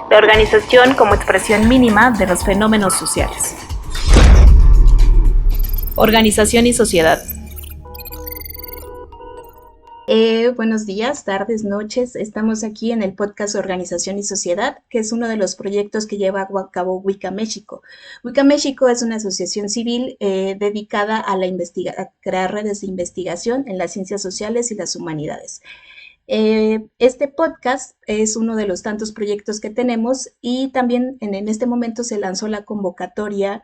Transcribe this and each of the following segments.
La organización como expresión mínima de los fenómenos sociales. Organización y sociedad. Buenos días, tardes, noches. Estamos aquí en el podcast Organización y Sociedad, que es uno de los proyectos que lleva a cabo Wicca México. Wicca México es una asociación civil dedicada a a crear redes de investigación en las ciencias sociales y las humanidades. Este podcast es uno de los tantos proyectos que tenemos y también en este momento se lanzó la convocatoria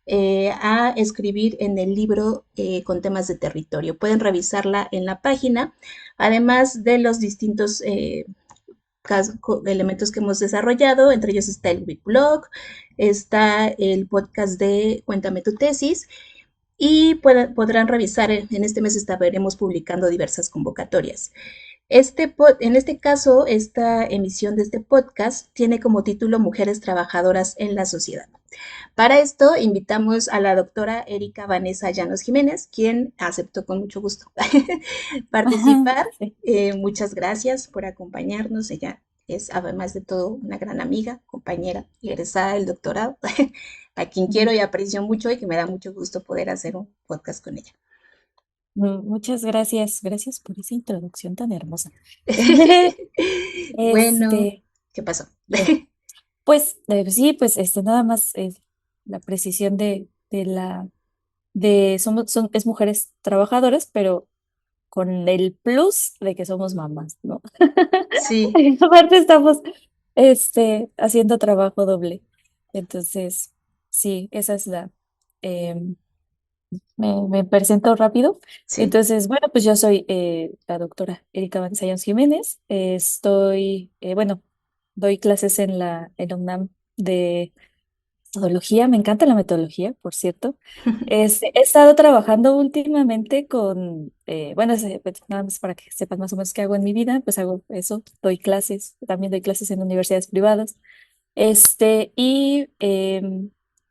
a escribir en el libro con temas de territorio. Pueden revisarla en la página, además de los distintos elementos que hemos desarrollado, entre ellos está el Blog, está el podcast de Cuéntame tu tesis, y podrán revisar, en este mes estaremos publicando diversas convocatorias. En este caso, esta emisión de este podcast tiene como título Mujeres Trabajadoras en la Sociedad. Para esto invitamos a la doctora Erika Vanessa Llanos Jiménez, quien aceptó con mucho gusto participar. Sí. Muchas gracias por acompañarnos. Ella es, además de todo, una gran amiga, compañera, egresada del doctorado, a quien quiero y aprecio mucho y que me da mucho gusto poder hacer un podcast con ella. Muchas gracias, gracias por esa introducción tan hermosa. Bueno, Este, ¿qué pasó? pues sí, pues nada más la precisión de es mujeres trabajadoras, pero con el plus de que somos mamás, ¿no? Sí, Y aparte estamos haciendo trabajo doble. Entonces, sí, esa es em, me presento rápido. sí. Entonces, bueno, pues yo soy la doctora Erika Banzayans Jiménez. Bueno, doy clases en la UNAM de metodología. Me encanta la metodología, por cierto. He estado trabajando últimamente pues, nada más para que sepan más o menos qué hago en mi vida, pues hago eso, doy clases, también doy clases en universidades privadas. Y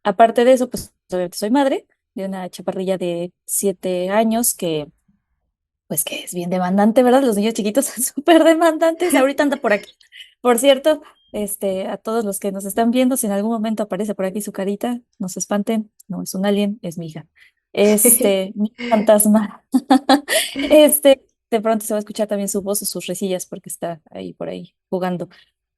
aparte de eso, pues obviamente soy madre de una chaparrilla de 7 años pues que es bien demandante, ¿verdad? Los niños chiquitos son súper demandantes. Ahorita anda por aquí. Por cierto, a todos los que nos están viendo, si en algún momento aparece por aquí su carita, no se espanten, no es un alien, es mi hija. Mi fantasma. De pronto se va a escuchar también su voz o sus resillas porque está ahí por ahí jugando.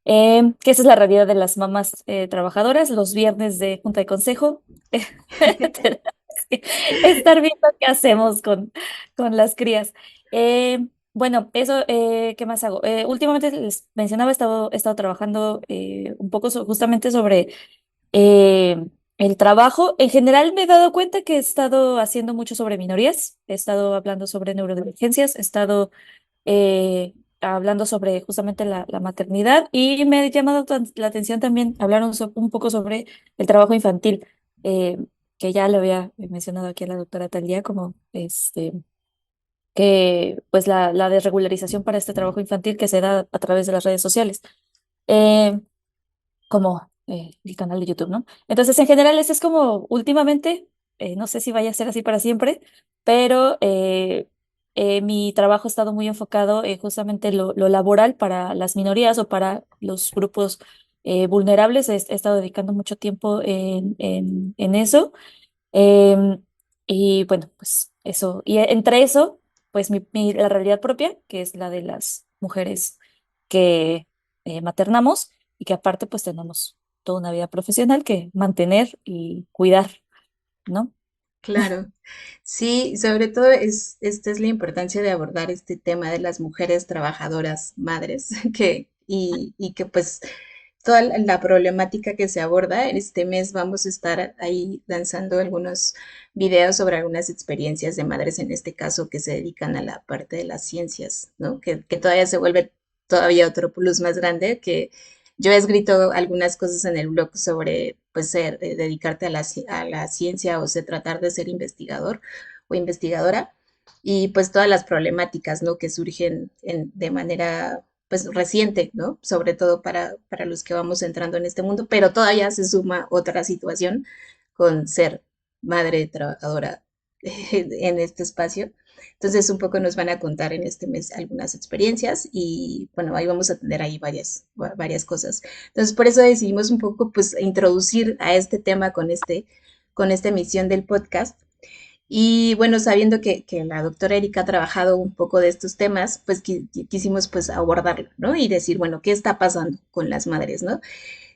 Que esa es la realidad de las mamás trabajadoras, los viernes de junta de consejo. Tenemos que estar viendo qué hacemos con las crías. Bueno, eso, ¿qué más hago? Últimamente les mencionaba, he estado trabajando un poco justamente sobre eh, el trabajo. En general me he dado cuenta que he estado haciendo mucho sobre minorías, he estado hablando sobre neurodivergencias, he estado hablando sobre justamente la maternidad y me ha llamado la atención también hablar un poco sobre el trabajo infantil, eh, que ya lo había mencionado aquí a la doctora Talía, como que pues la desregularización para este trabajo infantil que se da a través de las redes sociales, eh, como el canal de YouTube, ¿no? Entonces, en general, ese es como últimamente, no sé si vaya a ser así para siempre, pero mi trabajo ha estado muy enfocado en justamente lo laboral para las minorías o para los grupos vulnerables. He estado dedicando mucho tiempo en eso. Em, y bueno, pues eso. Y entre eso, pues la realidad propia, que es la de las mujeres que maternamos y que aparte pues tenemos toda una vida profesional que mantener y cuidar, ¿no? Claro, sí, sobre todo esta es la importancia de abordar este tema de las mujeres trabajadoras madres, y que pues toda la problemática que se aborda, en este mes vamos a estar ahí lanzando algunos videos sobre algunas experiencias de madres, en este caso, que se dedican a la parte de las ciencias, ¿no? Que todavía se vuelve todavía otro plus más grande, que yo he escrito algunas cosas en el blog sobre, pues, dedicarte a a la ciencia o tratar de ser investigador o investigadora, y pues todas las problemáticas, ¿no? Que surgen de manera pues reciente, ¿no? Sobre todo para los que vamos entrando en este mundo, pero todavía se suma otra situación con ser madre trabajadora en este espacio. Entonces, un poco nos van a contar en este mes algunas experiencias y bueno, ahí vamos a tener ahí varias cosas. Entonces, por eso decidimos un poco pues introducir a este tema con esta emisión del podcast. Y bueno, sabiendo que la doctora Erika ha trabajado un poco de estos temas, pues quisimos pues abordarlo, ¿no? Y decir, bueno, ¿qué está pasando con las madres, ¿no?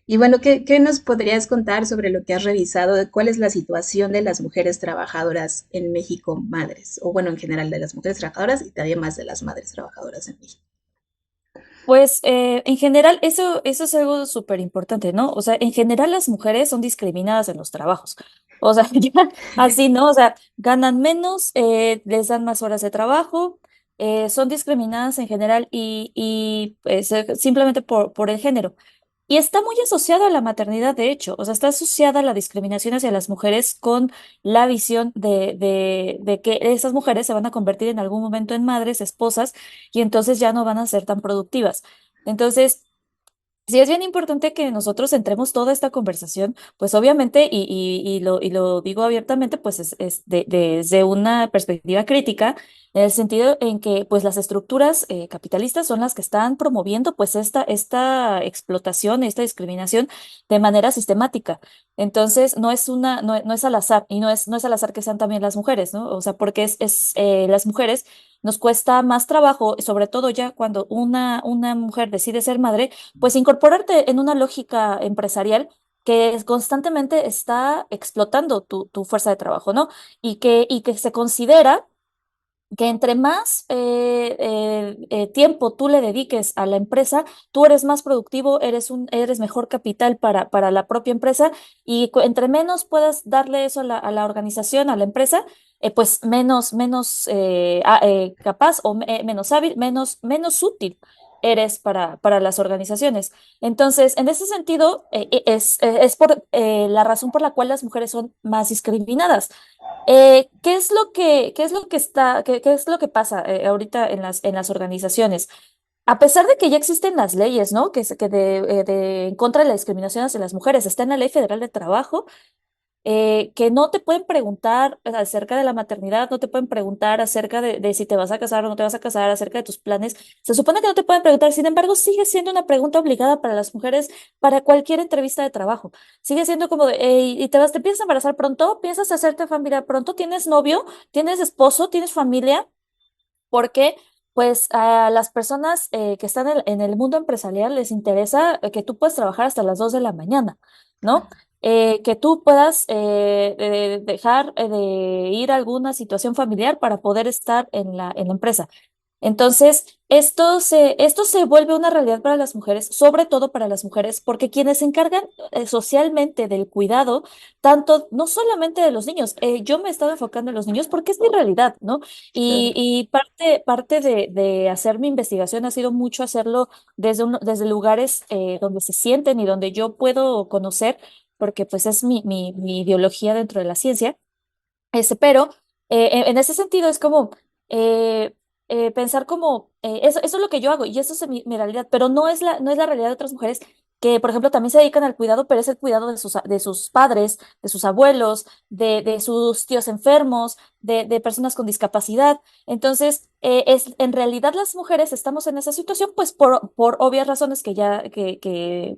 Y bueno, ¿qué nos podrías contar sobre lo que has revisado? De ¿Cuál es la situación de las mujeres trabajadoras en México, madres? O bueno, en general de las mujeres trabajadoras y también más de las madres trabajadoras en México. Pues en general eso es algo súper importante, ¿no? O sea, en general las mujeres son discriminadas en los trabajos. O sea, ya así, ¿no? O sea, ganan menos, les dan más horas de trabajo, son discriminadas en general y pues, simplemente por el género. Y está muy asociada a la maternidad, de hecho, o sea, está asociada a la discriminación hacia las mujeres con la visión de que esas mujeres se van a convertir en algún momento en madres, esposas, y entonces ya no van a ser tan productivas. Entonces, sí, es bien importante que nosotros entremos toda esta conversación, pues obviamente, y lo digo abiertamente, pues es desde una perspectiva crítica, en el sentido en que pues las estructuras capitalistas son las que están promoviendo pues esta explotación, esta discriminación de manera sistemática. Entonces, no es al azar, y no es al azar que sean también las mujeres, ¿no? O sea, porque las mujeres nos cuesta más trabajo, sobre todo ya cuando una mujer decide ser madre, pues incorporarte en una lógica empresarial que constantemente está explotando tu fuerza de trabajo, ¿no? Y que se considera que entre más tiempo tú le dediques a la empresa, tú eres más productivo, eres mejor capital para la propia empresa y entre menos puedas darle eso a la organización, a la empresa, pues menos capaz o menos hábil, menos útil eres para las organizaciones. Entonces, en ese sentido, es por la razón por la cual las mujeres son más discriminadas. ¿Qué es lo que qué es lo que pasa ahorita en en las organizaciones? A pesar de que ya existen las leyes, ¿no? En contra de la discriminación hacia las mujeres, está en la Ley Federal de Trabajo, que no te pueden preguntar acerca de la maternidad, no te pueden preguntar acerca de si te vas a casar o no te vas a casar, acerca de tus planes. Se supone que no te pueden preguntar, sin embargo, sigue siendo una pregunta obligada para las mujeres para cualquier entrevista de trabajo. Sigue siendo como de, ¿y te piensas embarazar pronto? ¿Piensas hacerte familia pronto? ¿Tienes novio? ¿Tienes esposo? ¿Tienes familia? Porque pues a las personas que están en el mundo empresarial les interesa que tú puedas trabajar hasta las 2 de la mañana, ¿no? Que tú puedas dejar de ir a alguna situación familiar para poder estar en en la empresa. Entonces, esto se vuelve una realidad para las mujeres, sobre todo para las mujeres, porque quienes se encargan socialmente del cuidado, tanto, no solamente de los niños, yo me he estado enfocando en los niños porque es mi realidad, ¿no? Claro. Y parte de hacer mi investigación ha sido mucho hacerlo desde lugares donde se sienten y donde yo puedo conocer, porque pues es mi ideología dentro de la ciencia. Pero en ese sentido es como eh, pensar como, eso es lo que yo hago y eso es mi realidad, pero no es la realidad de otras mujeres que, por ejemplo, también se dedican al cuidado, pero es el cuidado de sus padres, de sus abuelos, de sus tíos enfermos, de personas con discapacidad. Entonces, en realidad las mujeres estamos en esa situación, pues por obvias razones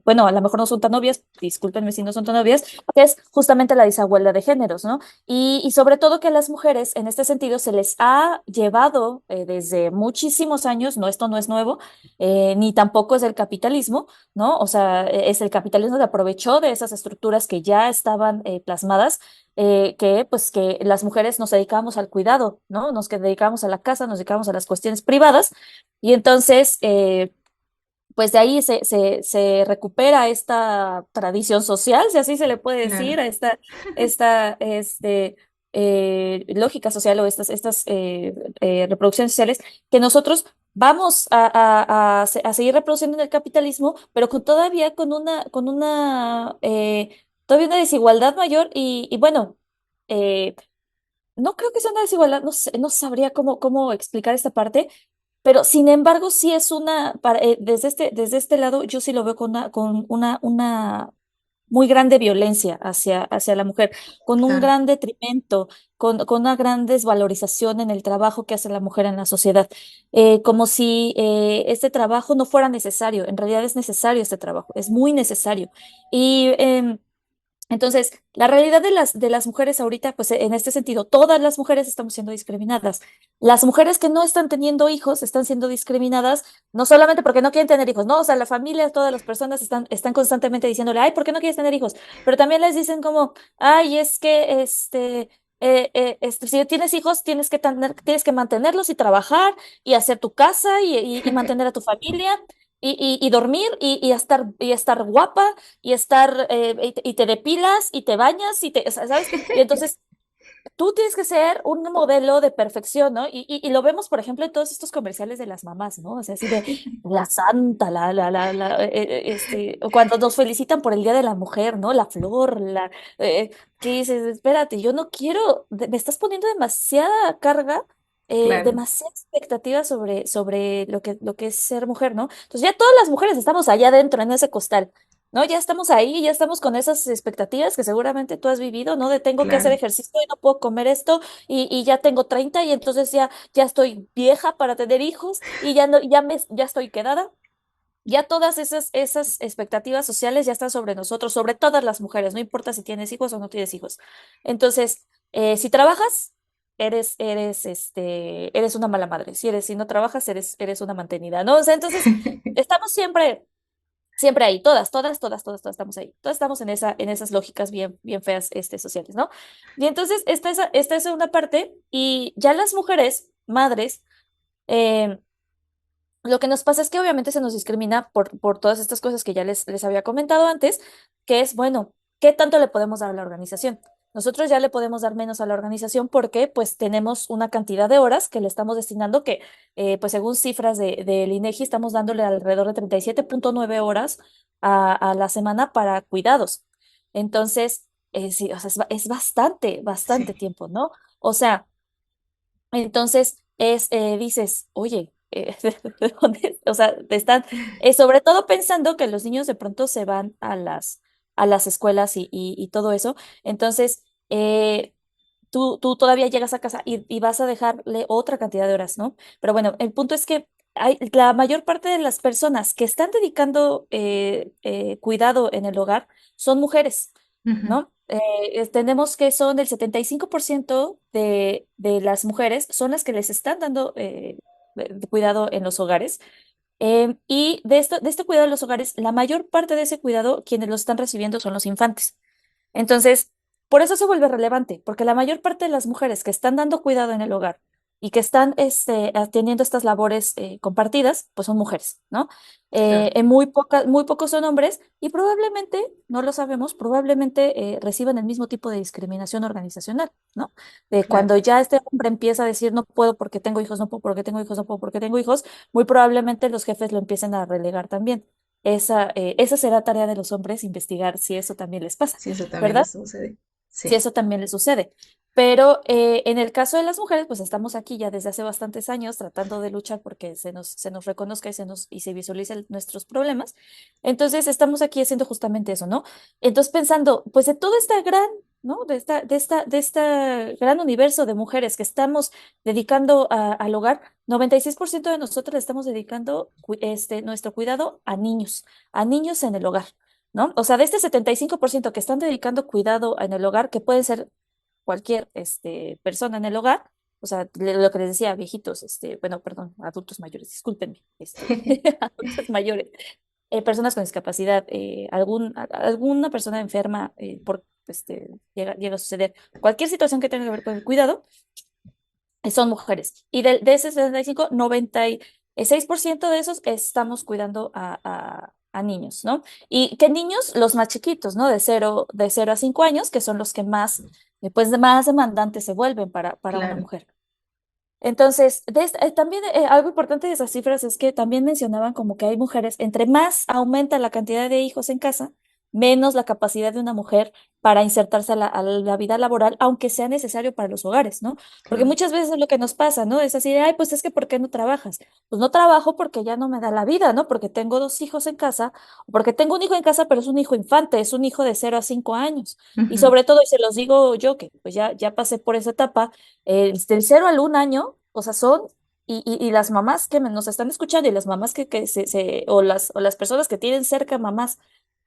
bueno, a lo mejor no son tan obvias, discúlpenme si no son tan obvias, que es justamente la desigualdad de géneros, ¿no? Y sobre todo que a las mujeres en este sentido se les ha llevado desde muchísimos años, no, esto no es nuevo, ni tampoco es el capitalismo, ¿no? O sea, es el capitalismo que aprovechó de esas estructuras que ya estaban plasmadas, que pues que las mujeres nos dedicábamos al cuidado, ¿no? Nos que dedicábamos a la casa, nos dedicábamos a las cuestiones privadas y entonces pues de ahí se recupera esta tradición social, si así se le puede Claro. decir, a esta lógica social o estas reproducciones sociales que nosotros vamos a seguir reproduciendo en el capitalismo, pero todavía todavía una desigualdad mayor y bueno, eh, no creo que sea una desigualdad, no sabría cómo explicar esta parte, pero sin embargo, desde este lado, yo sí lo veo con una muy grande violencia hacia la mujer, con un Claro, gran detrimento, con una gran desvalorización en el trabajo que hace la mujer en la sociedad, como si este trabajo no fuera necesario. En realidad es necesario este trabajo, es muy necesario. Y entonces, la realidad de las mujeres ahorita, pues en este sentido, todas las mujeres estamos siendo discriminadas. Las mujeres que no están teniendo hijos están siendo discriminadas, no solamente porque no quieren tener hijos, no, o sea, la familia, todas las personas están constantemente diciéndole, ay, ¿por qué no quieres tener hijos? Pero también les dicen como, ay, es que si tienes hijos, tienes que mantenerlos y trabajar y hacer tu casa y mantener a tu familia. Y dormir y estar guapa y y te depilas y te bañas o sea, ¿sabes? Y entonces tú tienes que ser un modelo de perfección, ¿no? Y lo vemos, por ejemplo, en todos estos comerciales de las mamás, ¿no? O sea, así de la santa, o cuando nos felicitan por el Día de la Mujer, ¿no? La flor, que dices, espérate, yo no quiero, me estás poniendo demasiada carga. claro. Demasiada expectativa sobre lo que es ser mujer, ¿no? Entonces ya todas las mujeres estamos allá adentro en ese costal. ¿No? Ya estamos ahí, ya estamos con esas expectativas que seguramente tú has vivido, ¿no? De tengo que hacer Claro, ejercicio y no puedo comer esto y ya tengo 30 y entonces ya estoy vieja para tener hijos y ya no, ya estoy quedada. Ya todas esas expectativas sociales ya están sobre nosotros, sobre todas las mujeres, no importa si tienes hijos o no tienes hijos. Entonces, si trabajas, eres una mala madre. Si no trabajas, eres una mantenida, ¿no? O sea, entonces, estamos siempre ahí, todas estamos ahí. Todas estamos en esas lógicas bien feas, sociales, ¿no? Y entonces, esta es una parte, y ya las mujeres, madres, eh, lo que nos pasa es que obviamente se nos discrimina por todas estas cosas que ya les había comentado antes, que es, bueno, ¿qué tanto le podemos dar a la organización? Nosotros ya le podemos dar menos a la organización porque pues tenemos una cantidad de horas que le estamos destinando que, pues según cifras del INEGI, estamos dándole alrededor de 37,9 horas a la semana para cuidados. Entonces, sí, o sea, es bastante sí, tiempo, ¿no? O sea, entonces dices, oye, ¿de dónde? O sea, sobre todo pensando que los niños de pronto se van a las escuelas y todo eso. Entonces, tú todavía llegas a casa y vas a dejarle otra cantidad de horas, ¿no? Pero bueno, el punto es que la mayor parte de las personas que están dedicando cuidado en el hogar son mujeres, ujú, ¿no? Tenemos que son el 75% de las mujeres son las que les están dando de cuidado en los hogares. Y de este cuidado en los hogares, la mayor parte de ese cuidado, quienes lo están recibiendo son los infantes. Entonces, por eso se vuelve relevante, porque la mayor parte de las mujeres que están dando cuidado en el hogar y que están teniendo estas labores compartidas, pues son mujeres, ¿no? claro, Muy pocos son hombres y probablemente, no lo sabemos, probablemente reciban el mismo tipo de discriminación organizacional, ¿no? De claro. cuando ya este hombre empieza a decir no puedo porque tengo hijos, no puedo porque tengo hijos, no puedo porque tengo hijos, muy probablemente los jefes lo empiecen a relegar también. Esa será tarea de los hombres, investigar si eso también les pasa, Sí, eso también ¿verdad? les sucede. Si Sí, eso también les sucede. Pero en el caso de las mujeres, pues estamos aquí ya desde hace bastantes años tratando de luchar porque se nos reconozca y se visualicen nuestros problemas. Entonces estamos aquí haciendo justamente eso, ¿no? Entonces pensando, pues de todo este gran, ¿no? De esta gran universo de mujeres que estamos dedicando al hogar, 96% de nosotros le estamos dedicando nuestro cuidado a niños en el hogar. ¿No? O sea, de este 75% que están dedicando cuidado en el hogar, que pueden ser cualquier persona en el hogar, o sea, lo que les decía, viejitos, bueno, perdón, adultos mayores, discúlpenme, adultos mayores, personas con discapacidad, alguna persona enferma, llega a suceder, cualquier situación que tenga que ver con el cuidado, son mujeres. Y de ese 75, 96% de esos estamos cuidando a niños, ¿no? Y que niños, los más chiquitos, ¿no? De 0 a 5 años, que son los que más, pues, más demandantes se vuelven para una claro. mujer. Entonces, también algo importante de esas cifras es que también mencionaban como que hay mujeres, entre más aumenta la cantidad de hijos en casa, menos la capacidad de una mujer para insertarse a la vida laboral, aunque sea necesario para los hogares, ¿no? Porque Claro. muchas veces es lo que nos pasa, ¿no? Es así de, ay, pues es que ¿por qué no trabajas? Pues no trabajo porque ya no me da la vida, ¿no? Porque tengo dos hijos en casa, o porque tengo un hijo en casa, pero es un hijo infante, es un hijo de 0 a 5 años. Y Ujú. sobre todo, y se los digo yo, que pues ya pasé por esa etapa, del 0 al 1 año, o sea, son y las mamás que nos están escuchando y las mamás o las personas que tienen cerca mamás,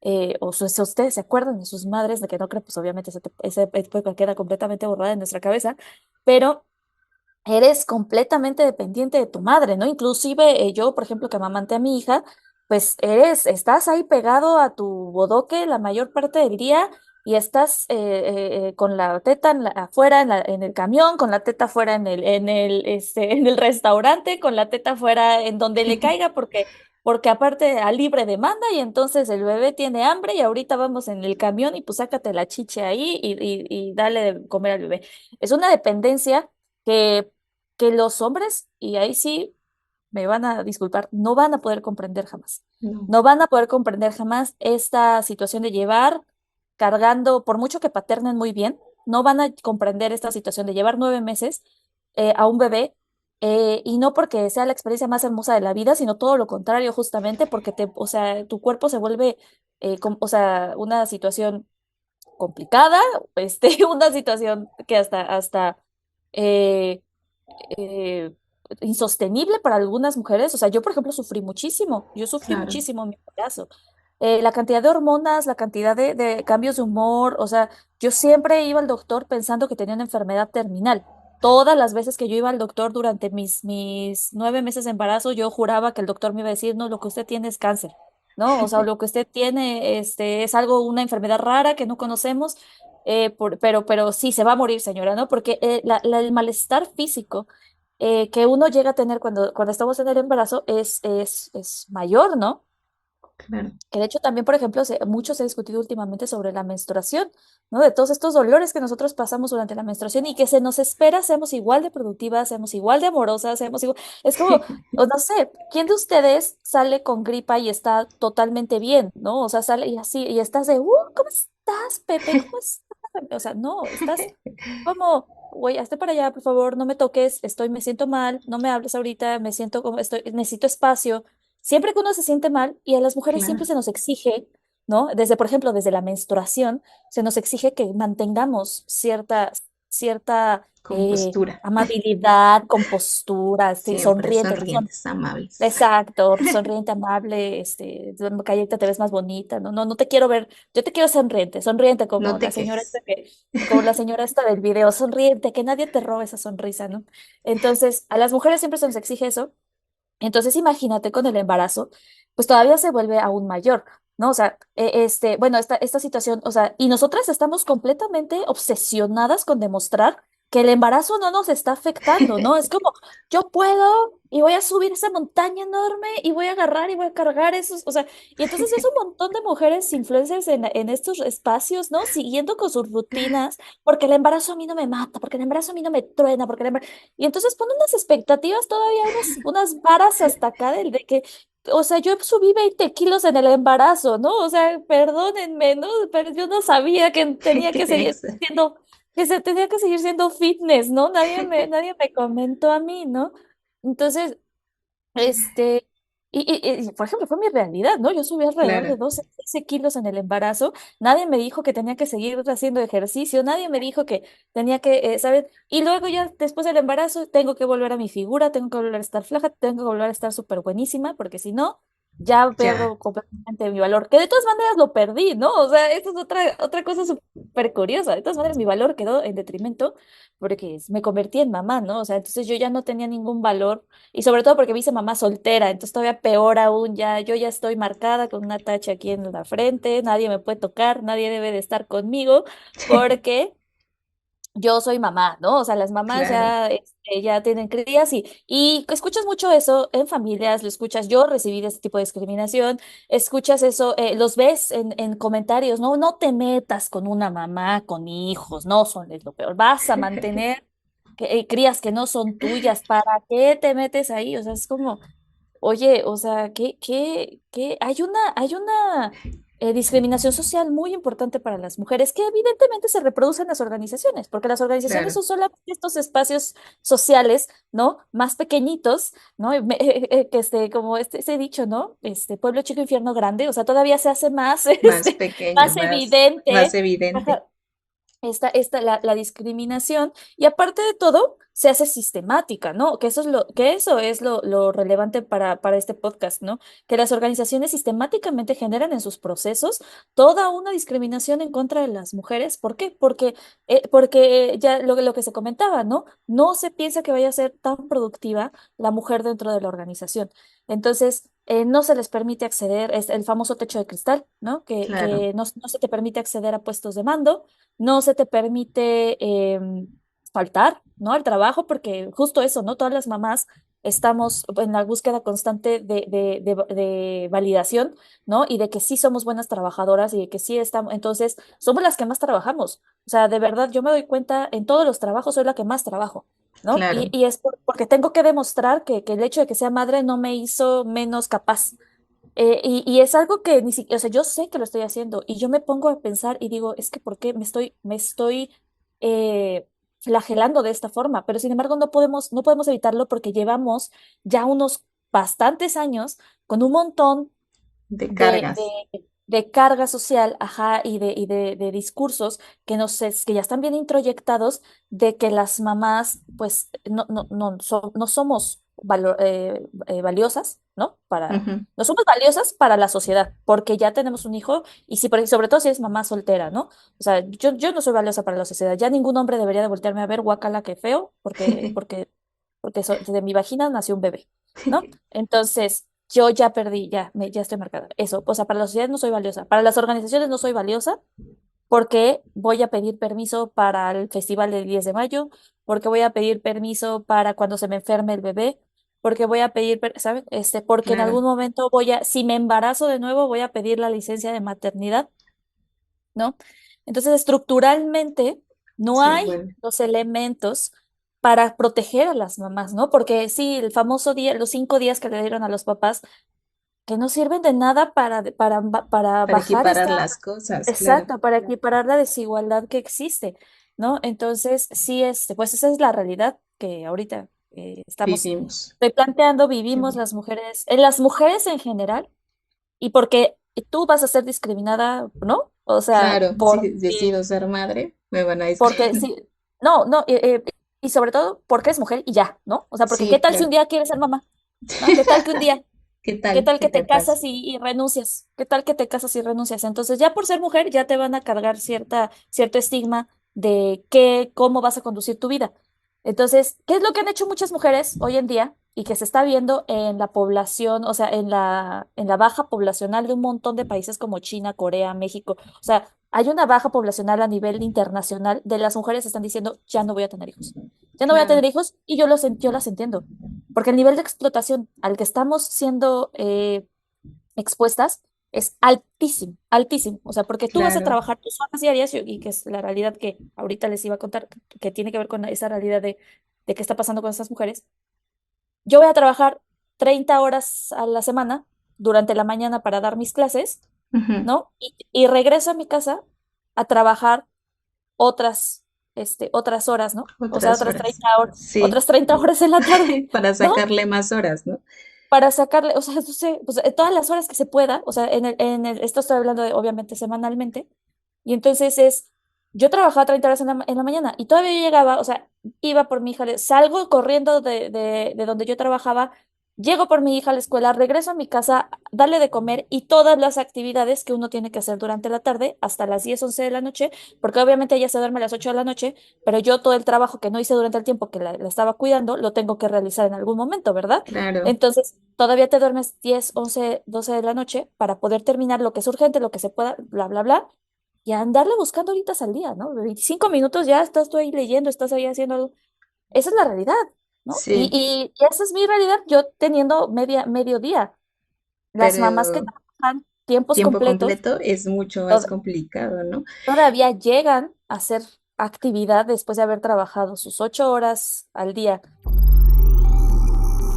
si ustedes se acuerdan de sus madres, de que no creo, pues obviamente esa época queda completamente borrada en nuestra cabeza, pero eres completamente dependiente de tu madre, ¿no? Inclusive yo, por ejemplo, que amamanté a mi hija, pues estás ahí pegado a tu bodoque la mayor parte del día y estás con la teta afuera en el camión, con la teta afuera en el restaurante, con la teta afuera en donde le caiga, porque aparte a libre demanda y entonces el bebé tiene hambre y ahorita vamos en el camión y pues sácate la chiche ahí y dale de comer al bebé. Es una dependencia que los hombres, y ahí sí me van a disculpar, no van a poder comprender jamás. No, No van a poder comprender jamás esta situación de llevar cargando, por mucho que paternen muy bien, no van a comprender esta situación de llevar 9 meses a un bebé. Y no porque sea la experiencia más hermosa de la vida, sino todo lo contrario, justamente porque o sea, tu cuerpo se vuelve, o sea, una situación complicada, una situación que hasta eh, eh, insostenible para algunas mujeres. O sea, yo, por ejemplo, yo sufrí claro. muchísimo en mi embarazo. La cantidad de hormonas, la cantidad de cambios de humor, o sea, yo siempre iba al doctor pensando que tenía una enfermedad terminal. Todas las veces que yo iba al doctor durante mis 9 meses de embarazo, yo juraba que el doctor me iba a decir, no, lo que usted tiene es cáncer, ¿no? O sea, lo que usted tiene es algo, una enfermedad rara que no conocemos, pero sí, se va a morir, señora, ¿no? Porque el malestar físico que uno llega a tener cuando estamos en el embarazo es mayor, ¿no? Claro. Que de hecho también, por ejemplo, mucho se ha discutido últimamente sobre la menstruación, ¿no? De todos estos dolores que nosotros pasamos durante la menstruación y que se nos espera seamos igual de productivas, seamos igual de amorosas, seamos igual... Es como, o no sé, ¿quién de ustedes sale con gripa y está totalmente bien, ¿no? O sea, sale y así, y estás de, ¿cómo estás, Pepe? ¿Cómo estás? O sea, no, estás como, güey, hazte para allá, por favor, no me toques, me siento mal, no me hables ahorita, me siento como, necesito espacio. Siempre que uno se siente mal, y a las mujeres siempre Claro. se nos exige, ¿no? Desde, por ejemplo, desde la menstruación, se nos exige que mantengamos cierta Compostura. amabilidad, compostura, sí, Siempre sonriente, ¿no? sonrientes, amables. Exacto, sonriente, amable, Cayeta, te ves más bonita, no, no, no te quiero ver, yo te quiero sonriente, sonriente No como la te señora quejes. esta como la señora esta del video, sonriente, que nadie te robe esa sonrisa, ¿no? Entonces, a las mujeres siempre se nos exige eso. Entonces, imagínate con el embarazo, pues todavía se vuelve aún mayor, ¿no? O sea, bueno, esta situación, o sea, y nosotras estamos completamente obsesionadas con demostrar que el embarazo no nos está afectando, ¿no? Es como, yo puedo y voy a subir esa montaña enorme y voy a agarrar y voy a cargar esos, o sea, y entonces ves un montón de mujeres influencers en estos espacios, ¿no? Siguiendo con sus rutinas, porque el embarazo a mí no me mata, porque el embarazo a mí no me truena, porque el embarazo... Y entonces pone unas expectativas todavía, unas varas hasta acá de que, o sea, yo subí 20 kilos en el embarazo, ¿no? O sea, perdónenme, ¿no? Pero yo no sabía que tenía que seguir Exa- siendo, que se tenía que seguir siendo fitness, ¿no? Nadie me comentó a mí, ¿no? Entonces, este, por ejemplo, fue mi realidad, ¿no? Yo subí alrededor de Claro. 12 13 kilos en el embarazo. Nadie me dijo que tenía que seguir haciendo ejercicio. Nadie me dijo que tenía que, ¿sabes? Y luego ya después del embarazo tengo que volver a mi figura, tengo que volver a estar flaca, tengo que volver a estar súper buenísima, porque si no, ya Ya. pierdo completamente mi valor. Que de todas maneras lo perdí, ¿no? O sea, esto es otra cosa súper curiosa. De todas maneras, mi valor quedó en detrimento porque me convertí en mamá, ¿no? O sea, entonces yo ya no tenía ningún valor y sobre todo porque me hice mamá soltera, entonces todavía peor aún, yo ya estoy marcada con una tacha aquí en la frente, nadie me puede tocar, nadie debe de estar conmigo, porque yo soy mamá, ¿no? O sea, las mamás Claro. ya tienen crías y escuchas mucho eso en familias, lo escuchas, yo recibí de este tipo de discriminación, escuchas eso, los ves en comentarios, no, no te metas con una mamá con hijos, no son es lo peor, vas a mantener crías que no son tuyas, ¿para qué te metes ahí? O sea, es como, oye, o sea, ¿qué? Hay una discriminación social muy importante para las mujeres, que evidentemente se reproduce en las organizaciones, porque las organizaciones Claro, son solamente estos espacios sociales, ¿no? Más pequeñitos, ¿no? Que como ese dicho, ¿no? Pueblo chico, infierno grande, o sea, todavía se hace más, más pequeño, más más evidente. evidente. Ajá, la discriminación, y aparte de todo, se hace sistemática, ¿no? Que eso es lo relevante para este podcast, ¿no? Que las organizaciones sistemáticamente generan en sus procesos toda una discriminación en contra de las mujeres. ¿Por qué? Porque ya lo que se comentaba, ¿no? No se piensa que vaya a ser tan productiva la mujer dentro de la organización. Entonces, no se les permite acceder, es el famoso techo de cristal, ¿no? Claro, Que no se te permite acceder a puestos de mando, no se te permite faltar, ¿no? Al trabajo, porque justo eso, ¿no? Todas las mamás estamos en la búsqueda constante de validación, ¿no? Y de que sí somos buenas trabajadoras y de que sí estamos, entonces, somos las que más trabajamos. O sea, de verdad, yo me doy cuenta, en todos los trabajos soy la que más trabajo, ¿no? claro, Y es porque tengo que demostrar que el hecho de que sea madre no me hizo menos capaz. Y es algo que ni siquiera, o sea, yo sé que lo estoy haciendo y yo me pongo a pensar y digo, es que ¿por qué me estoy eh, flagelando de esta forma? Pero sin embargo no podemos evitarlo porque llevamos ya unos bastantes años con un montón de de, cargas. de carga social, ajá, y de discursos que ya están bien introyectados de que las mamás, pues, no somos valiosas, ¿no? Ujú. No somos valiosas para la sociedad, porque ya tenemos un hijo, y sobre todo si eres mamá soltera, ¿no? O sea, yo no soy valiosa para la sociedad, ya ningún hombre debería de voltearme a ver, guácala, qué feo, porque de mi vagina nació un bebé, ¿no? Entonces, yo ya perdí, ya estoy marcada. Eso, o sea, para la sociedad no soy valiosa. Para las organizaciones no soy valiosa porque voy a pedir permiso para el festival del 10 de mayo, porque voy a pedir permiso para cuando se me enferme el bebé, porque voy a pedir, ¿sabes? Porque en Claro, algún momento si me embarazo de nuevo, voy a pedir la licencia de maternidad, ¿no? Entonces, estructuralmente, no sí, hay bueno, los elementos para proteger a las mamás, ¿no? Porque sí, el famoso día, los 5 días que le dieron a los papás, que no sirven de nada para para bajar equiparar esta, las cosas, claro, exacto, para equiparar la desigualdad que existe, ¿no? Entonces, sí, pues esa es la realidad que ahorita vivimos. estoy planteando, Qué vivimos bueno. las mujeres en general, y porque tú vas a ser discriminada, ¿no? O sea, Claro, si decido ser madre, me van a porque discriminar. sí, no, no, y sobre todo porque eres mujer y ya, ¿no? O sea, porque ¿qué Sí, tal si claro. un día quieres ser mamá? ¿No? ¿Qué tal que un día? ¿Qué ¿Qué tal? tal ¿Qué que te te pasa? casas y renuncias? ¿Qué tal que te casas y renuncias? Entonces, ya por ser mujer, ya te van a cargar cierto estigma de cómo vas a conducir tu vida. Entonces, ¿qué es lo que han hecho muchas mujeres hoy en día y que se está viendo en la población, o sea, en la baja poblacional de un montón de países como China, Corea, México? O sea, hay una baja poblacional a nivel internacional de las mujeres que están diciendo, ya no voy a tener hijos. Ya no voy a Claro, tener hijos, y yo las entiendo. Porque el nivel de explotación al que estamos siendo expuestas es altísimo, altísimo. O sea, porque tú vas a claro. trabajar tus horas diarias, y que es la realidad que ahorita les iba a contar, que tiene que ver con esa realidad de qué está pasando con estas mujeres. Yo voy a trabajar 30 horas a la semana durante la mañana para dar mis clases, Ujú. ¿no? Y regreso a mi casa a trabajar otras, otras horas, ¿no? O sea, Otras otras horas. 30 horas, Sí, otras 30 horas en la tarde, para ¿no? sacarle más horas, ¿no? Para sacarle, o sea, no sé, pues, todas las horas que se pueda, o sea, esto estoy hablando de, obviamente, semanalmente, y entonces yo trabajaba 30 horas en la mañana y todavía yo llegaba, o sea, iba por mi hija, salgo corriendo de donde yo trabajaba, llego por mi hija a la escuela, regreso a mi casa, darle de comer y todas las actividades que uno tiene que hacer durante la tarde hasta las 10 11 de la noche, porque obviamente ella se duerme a las 8 de la noche, pero yo todo el trabajo que no hice durante el tiempo que la estaba cuidando, lo tengo que realizar en algún momento, ¿verdad? Claro. Entonces, todavía te duermes 10 11 12 de la noche para poder terminar lo que es urgente, lo que se pueda, bla, bla, bla, y a andarle buscando horitas al día, ¿no? 25 minutos ya estás tú ahí leyendo, estás ahí haciendo algo. Esa es la realidad, ¿no? Y, Sí, y esa es mi realidad, yo teniendo medio día. Las mamás que pero trabajan tiempos tiempo completos completo es mucho más tod- complicado, ¿no? todavía llegan a hacer actividad después de haber trabajado sus 8 horas al día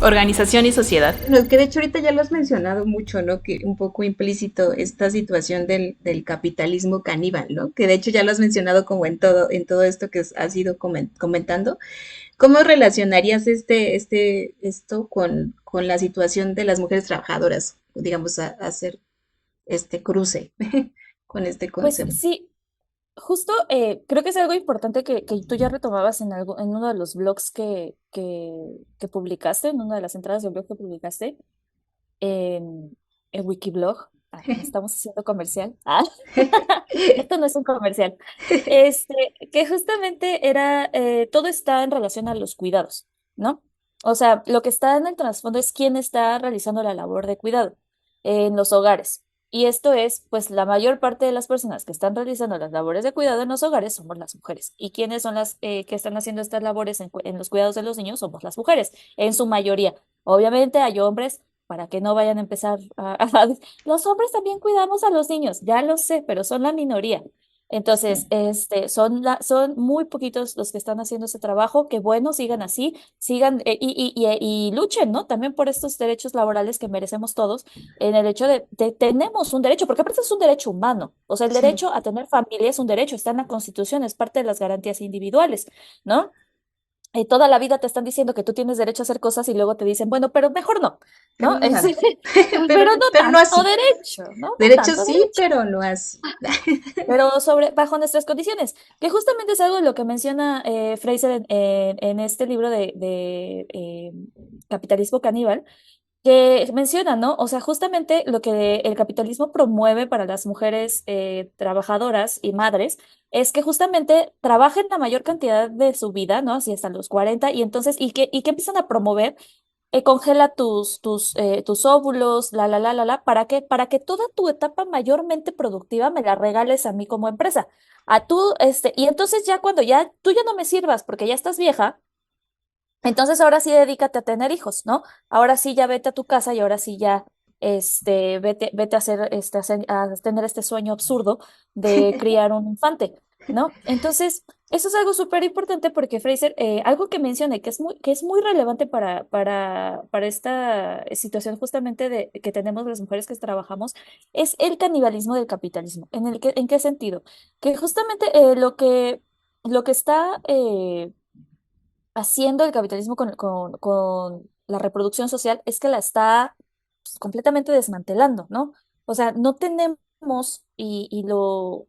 Organización y sociedad. No, es que de hecho ahorita ya lo has mencionado mucho, ¿no? Que un poco implícito esta situación del capitalismo caníbal, ¿no? Que de hecho ya lo has mencionado como en todo esto que has ido comentando. ¿Cómo relacionarías esto con la situación de las mujeres trabajadoras? Digamos, a hacer este cruce con este Pues concepto. sí, justo creo que es algo importante que tú ya retomabas en algo, en uno de los blogs que publicaste, en una de las entradas del blog que publicaste, en Wikiblog. Ah, estamos haciendo comercial. Ah, esto no es un comercial. Que justamente era, todo está en relación a los cuidados, ¿no? O sea, lo que está en el trasfondo es quién está realizando la labor de cuidado en los hogares. Y esto es, pues, la mayor parte de las personas que están realizando las labores de cuidado en los hogares somos las mujeres. ¿Y quiénes son las que están haciendo estas labores en los cuidados de los niños? Somos las mujeres, en su mayoría. Obviamente hay hombres para que no vayan a empezar los hombres también cuidamos a los niños, ya lo sé, pero son la minoría. Entonces, Sí. son muy poquitos los que están haciendo ese trabajo, que bueno, sigan así, sigan y luchen, ¿no? También por estos derechos laborales que merecemos todos, en el hecho de tenemos un derecho, porque aparte es un derecho humano, o sea, el Sí. derecho a tener familia es un derecho, está en la Constitución, es parte de las garantías individuales, ¿no? Toda la vida te están diciendo que tú tienes derecho a hacer cosas y luego te dicen, bueno, pero mejor no, Pero ¿no? no tanto. Pero no Pero no tanto así. derecho, ¿no? No Derecho tanto sí, derecho, pero no así. pero bajo nuestras condiciones, que justamente es algo de lo que menciona Fraser en este libro de Capitalismo Caníbal, que menciona, ¿no? O sea, justamente lo que el capitalismo promueve para las mujeres trabajadoras y madres es que justamente trabajen la mayor cantidad de su vida, ¿no? Así hasta los 40 y entonces, y que empiezan a promover, congela tus óvulos, ¿para qué? Para que toda tu etapa mayormente productiva me la regales a mí como empresa. A tú, y entonces ya cuando ya tú ya no me sirvas porque ya estás vieja, entonces ahora sí dedícate a tener hijos, ¿no? Ahora sí ya vete a tu casa y ahora sí ya vete a hacer a tener este sueño absurdo de criar un infante, ¿no? Entonces, eso es algo súper importante porque Fraser, algo que mencioné que es muy relevante para esta situación justamente de que tenemos las mujeres que trabajamos, es el canibalismo del capitalismo. ¿En qué sentido? Que justamente lo que está haciendo el capitalismo con la reproducción social es que la está pues, completamente desmantelando, ¿no? O sea, no tenemos y lo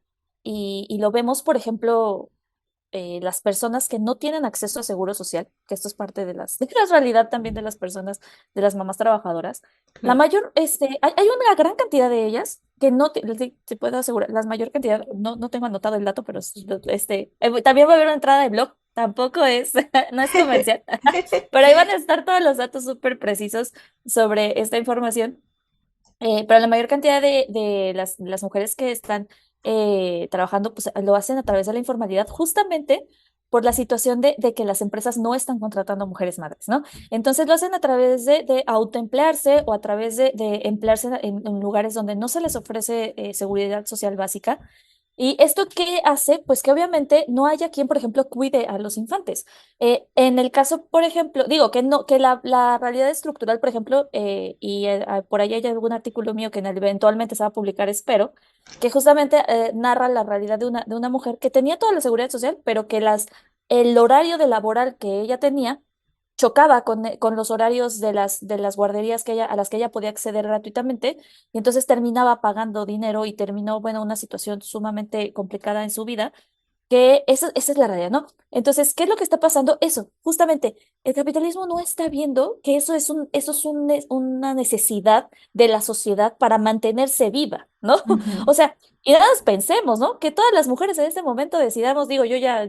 vemos, por ejemplo, las personas que no tienen acceso a seguro social, que esto es parte de la realidad también de las personas, de las mamás trabajadoras. La Claro. mayor, hay una gran cantidad de ellas que no te puedo asegurar, la mayor cantidad, no tengo anotado el dato, pero también va a haber una entrada de blog, tampoco es, no es comercial, pero ahí van a estar todos los datos súper precisos sobre esta información. Pero la mayor cantidad de las mujeres que están trabajando, pues lo hacen a través de la informalidad, justamente por la situación de que las empresas no están contratando mujeres madres, ¿no? Entonces lo hacen a través de autoemplearse o a través de emplearse en lugares donde no se les ofrece seguridad social básica. ¿Y esto qué hace? Pues que obviamente no haya quien, por ejemplo, cuide a los infantes. En el caso, por ejemplo, digo que no, que la realidad estructural, por ejemplo, por ahí hay algún artículo mío que eventualmente se va a publicar, espero, que justamente narra la realidad de una mujer que tenía toda la seguridad social, pero que el horario de laboral que ella tenía chocaba con los horarios de las guarderías a las que ella podía acceder gratuitamente, y entonces terminaba pagando dinero y terminó, bueno, una situación sumamente complicada en su vida, que esa es la realidad, ¿no? Entonces, ¿qué es lo que está pasando? Eso, justamente, el capitalismo no está viendo que eso es una necesidad de la sociedad para mantenerse viva, ¿no? Ujú. O sea, y nada más pensemos, ¿no? Que todas las mujeres en este momento decidamos, digo, yo ya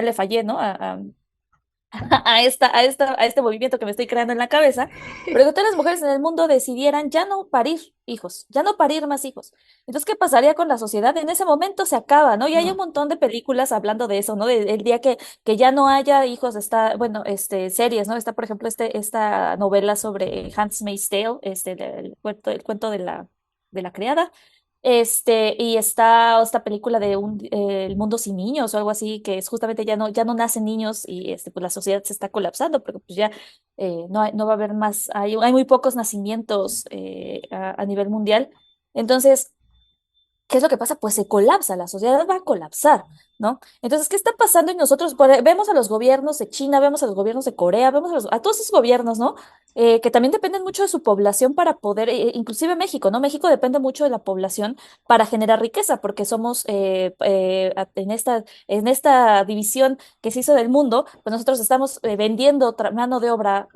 le fallé, ¿no? A este movimiento que me estoy creando en la cabeza, pero que todas las mujeres en el mundo decidieran ya no parir hijos, ya no parir más hijos. Entonces, ¿qué pasaría con la sociedad? En ese momento se acaba, ¿no? Y hay un No. montón de películas hablando de eso, ¿no? El día que ya no haya hijos, bueno, series, ¿no? Está, por ejemplo, esta novela sobre Handmaid's Tale, el cuento de la criada. Y está esta película de El mundo sin niños o algo así, que es justamente ya no nacen niños y pues la sociedad se está colapsando, porque pues ya no va a haber más, hay muy pocos nacimientos a nivel mundial. Entonces, ¿qué es lo que pasa? Pues se colapsa, la sociedad va a colapsar, ¿no? Entonces, ¿qué está pasando? Y nosotros vemos a los gobiernos de China, vemos a los gobiernos de Corea, vemos a todos esos gobiernos, ¿no? Que también dependen mucho de su población para poder, inclusive México, ¿no? México depende mucho de la población para generar riqueza, porque somos, en esta división que se hizo del mundo, pues nosotros estamos vendiendo mano de obra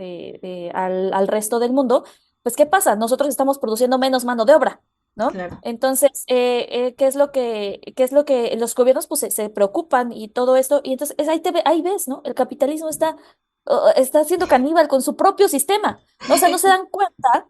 al resto del mundo. Pues, ¿qué pasa? Nosotros estamos produciendo menos mano de obra. ¿No? Claro. Entonces, ¿qué es lo que los gobiernos pues se preocupan y todo esto? Y entonces ahí ves, ¿no? El capitalismo está siendo caníbal con su propio sistema, ¿no? O sea, no se dan cuenta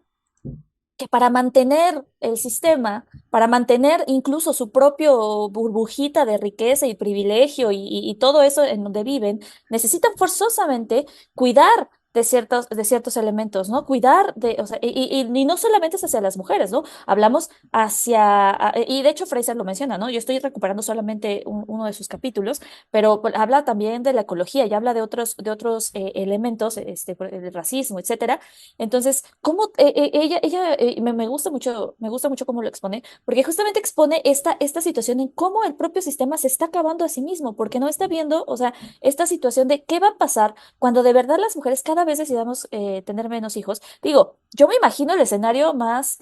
que para mantener el sistema, para mantener incluso su propio burbujita de riqueza y privilegio y todo eso en donde viven, necesitan forzosamente cuidar de ciertos elementos, ¿no? Cuidar o sea, y no solamente es hacia las mujeres, ¿no? Hablamos y de hecho Fraser lo menciona, ¿no? Yo estoy recuperando solamente uno de sus capítulos, pero pues, habla también de la ecología y habla de otros elementos, el racismo, etcétera. Entonces, ¿cómo ella me gusta mucho cómo lo expone, porque justamente expone esta situación en cómo el propio sistema se está acabando a sí mismo, porque no está viendo, o sea, esta situación de qué va a pasar cuando de verdad las mujeres cada vez decidamos tener menos hijos. Digo, yo me imagino el escenario más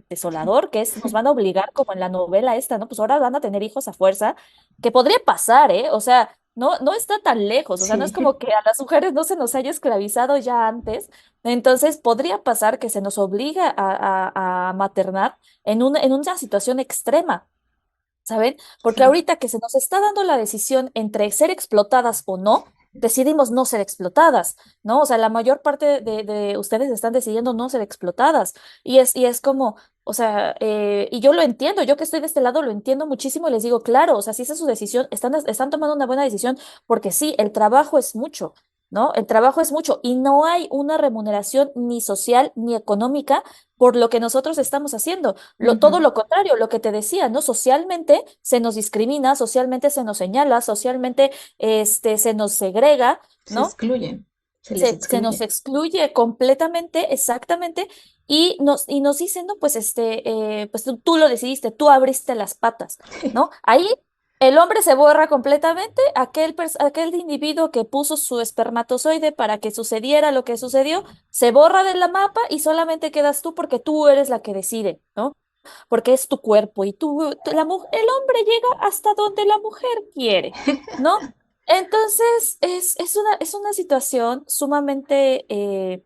desolador, que es nos van a obligar, como en la novela esta, ¿no? Pues ahora van a tener hijos a fuerza, que podría pasar, ¿eh? O sea, no está tan lejos, o sea, no es Sí. como que a las mujeres no se nos haya esclavizado ya antes, entonces podría pasar que se nos obliga a maternar en una situación extrema, ¿saben? Porque Claro. ahorita que se nos está dando la decisión entre ser explotadas o no, decidimos no ser explotadas, ¿no? O sea, la mayor parte de ustedes están decidiendo no ser explotadas. Y es como, o sea, y yo lo entiendo, yo que estoy de este lado lo entiendo muchísimo y les digo, claro, o sea, si esa es su decisión, están tomando una buena decisión, porque sí, el trabajo es mucho. ¿No? El trabajo es mucho y no hay una remuneración ni social ni económica por lo que nosotros estamos haciendo. Todo Ujú. lo contrario, lo que te decía, ¿no? Socialmente se nos discrimina, socialmente se nos señala, socialmente se nos segrega, Se ¿no? excluyen, se les Se nos excluye. excluye completamente, exactamente, y nos dicen, no, pues pues tú lo decidiste, tú abriste las patas, ¿no? Ahí el hombre se borra completamente, aquel individuo que puso su espermatozoide para que sucediera lo que sucedió, se borra de la mapa y solamente quedas tú porque tú eres la que decide, ¿no? Porque es tu cuerpo y el hombre llega hasta donde la mujer quiere, ¿no? Entonces, es una situación sumamente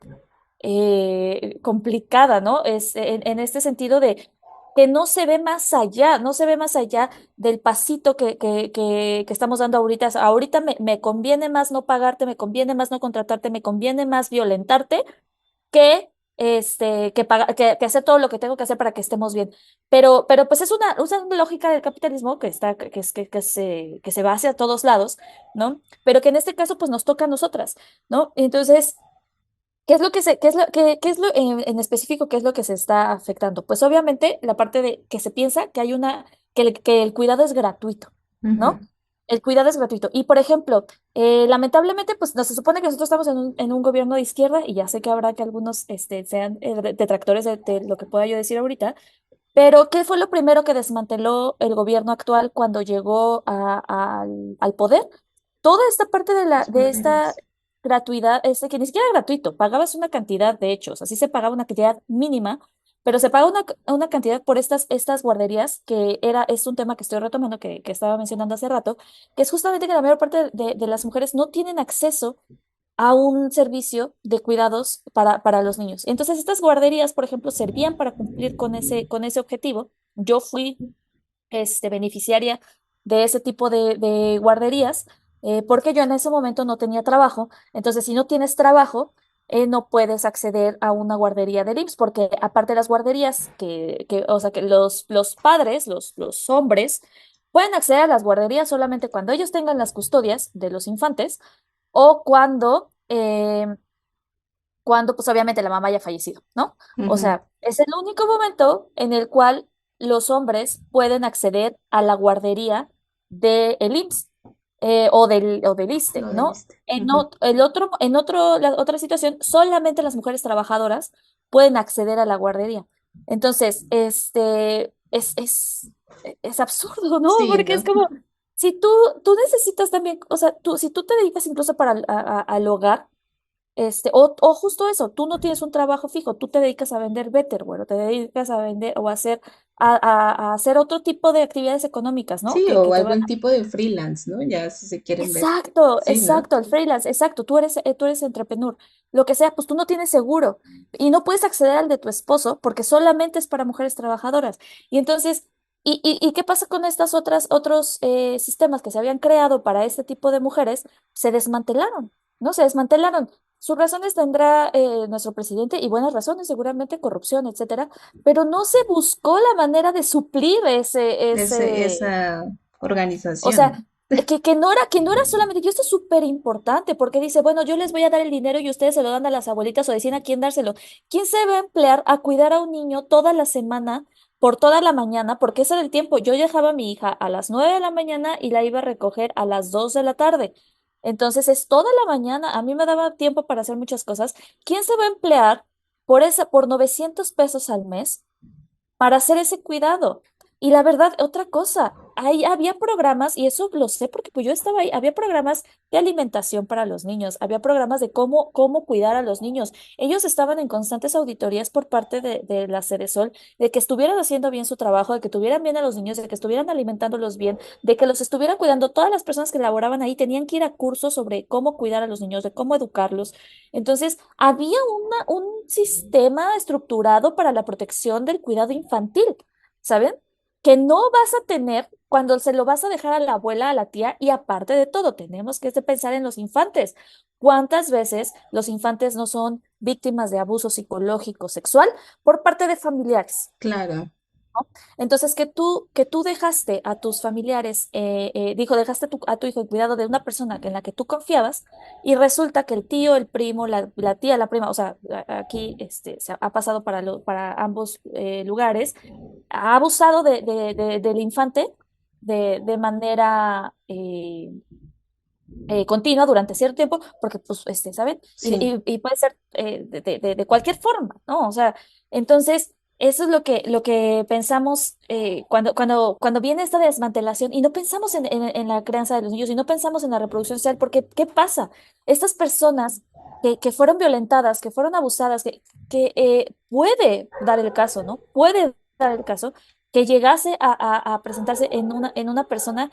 complicada, ¿no? Es en este sentido de que no se ve más allá, no se ve más allá del pasito que estamos dando ahorita. Ahorita me conviene más no pagarte, me conviene más no contratarte, me conviene más violentarte que hacer todo lo que tengo que hacer para que estemos bien. Pero pues es una lógica del capitalismo que se va hacia todos lados, ¿no? Pero que en este caso pues nos toca a nosotras, ¿no? Entonces, ¿qué es lo en específico, qué es lo que se está afectando? Pues obviamente la parte de que se piensa que el cuidado es gratuito, Ujú. ¿no? El cuidado es gratuito. Y por ejemplo, lamentablemente, pues no se supone que nosotros estamos en un gobierno de izquierda, y ya sé que habrá que algunos sean detractores de lo que pueda yo decir ahorita, pero ¿qué fue lo primero que desmanteló el gobierno actual cuando llegó al poder? Toda esta parte de, la, Las de esta guarderías. gratuidad, que ni siquiera era gratuito, pagabas una cantidad de hechos, así se pagaba una cantidad mínima, pero se paga una cantidad por estas guarderías, es un tema que estoy retomando, que estaba mencionando hace rato, que es justamente que la mayor parte de las mujeres no tienen acceso a un servicio de cuidados para los niños. Entonces, estas guarderías, por ejemplo, servían para cumplir con ese objetivo. Yo fui beneficiaria de ese tipo de guarderías, porque yo en ese momento no tenía trabajo. Entonces, si no tienes trabajo, no puedes acceder a una guardería del IMSS, porque aparte de las guarderías, o sea, que los padres, los hombres, pueden acceder a las guarderías solamente cuando ellos tengan las custodias de los infantes o cuando pues obviamente la mamá haya fallecido, ¿no? O Ujú. sea, es el único momento en el cual los hombres pueden acceder a la guardería del IMSS o del ISSSTE, Lo ¿no? debiste. Ujú. La otra situación, solamente las mujeres trabajadoras pueden acceder a la guardería. Entonces, es absurdo, ¿no? Sí, Porque es ¿no? como, si tú necesitas también, o sea, si tú te dedicas incluso para al hogar, o justo eso, tú no tienes un trabajo fijo, tú te dedicas a vender Betterware, o te dedicas a vender o a hacer otro tipo de actividades económicas, ¿no? Sí, Que o te van. algún tipo de freelance, ¿no? Ya si se quieren ver. Exacto, Sí, ¿no? exacto, el freelance, exacto, tú eres entrepreneur. Lo que sea, pues tú no tienes seguro y no puedes acceder al de tu esposo porque solamente es para mujeres trabajadoras. Y entonces, ¿y qué pasa con otros sistemas que se habían creado para este tipo de mujeres? Se desmantelaron, ¿no? Se desmantelaron. Sus razones tendrá nuestro presidente y buenas razones, seguramente corrupción, etcétera, pero no se buscó la manera de suplir Esa o organización. sea, que no era solamente, y esto es súper importante, porque dice, bueno, yo les voy a dar el dinero y ustedes se lo dan a las abuelitas o deciden a quién dárselo. ¿Quién se va a emplear a cuidar a un niño toda la semana, por toda la mañana? Porque ese era el tiempo. Yo dejaba a mi hija a las 9 de la mañana y la iba a recoger a las 2 de la tarde. Entonces es toda la mañana. A mí me daba tiempo para hacer muchas cosas. ¿Quién se va a emplear por 900 pesos al mes para hacer ese cuidado? Y la verdad, otra cosa, había programas, y eso lo sé porque pues yo estaba ahí, había programas de alimentación para los niños, había programas de cómo cuidar a los niños. Ellos estaban en constantes auditorías por parte de la Sol, de que estuvieran haciendo bien su trabajo, de que tuvieran bien a los niños, de que estuvieran alimentándolos bien, de que los estuvieran cuidando. Todas las personas que laboraban ahí tenían que ir a cursos sobre cómo cuidar a los niños, de cómo educarlos. Entonces, había un sistema estructurado para la protección del cuidado infantil, ¿saben? Que no vas a tener cuando se lo vas a dejar a la abuela, a la tía, y aparte de todo, tenemos que pensar en los infantes. ¿Cuántas veces los infantes no son víctimas de abuso psicológico, sexual por parte de familiares? Claro, Entonces, que tú dejaste a tus familiares, dejaste a tu hijo en cuidado de una persona en la que tú confiabas y resulta que el tío, el primo, la tía, la prima, o sea, aquí se ha pasado para ambos lugares, ha abusado del infante de manera continua durante cierto tiempo, porque, pues, ¿saben? sí, Y puede ser de cualquier forma, ¿no? O sea, entonces, eso es lo que pensamos cuando viene esta desmantelación y no pensamos en la crianza de los niños y no pensamos en la reproducción social, porque, ¿qué pasa? Estas personas que fueron violentadas, que fueron abusadas, que puede dar el caso, ¿no? Puede dar el caso que llegase a presentarse en una persona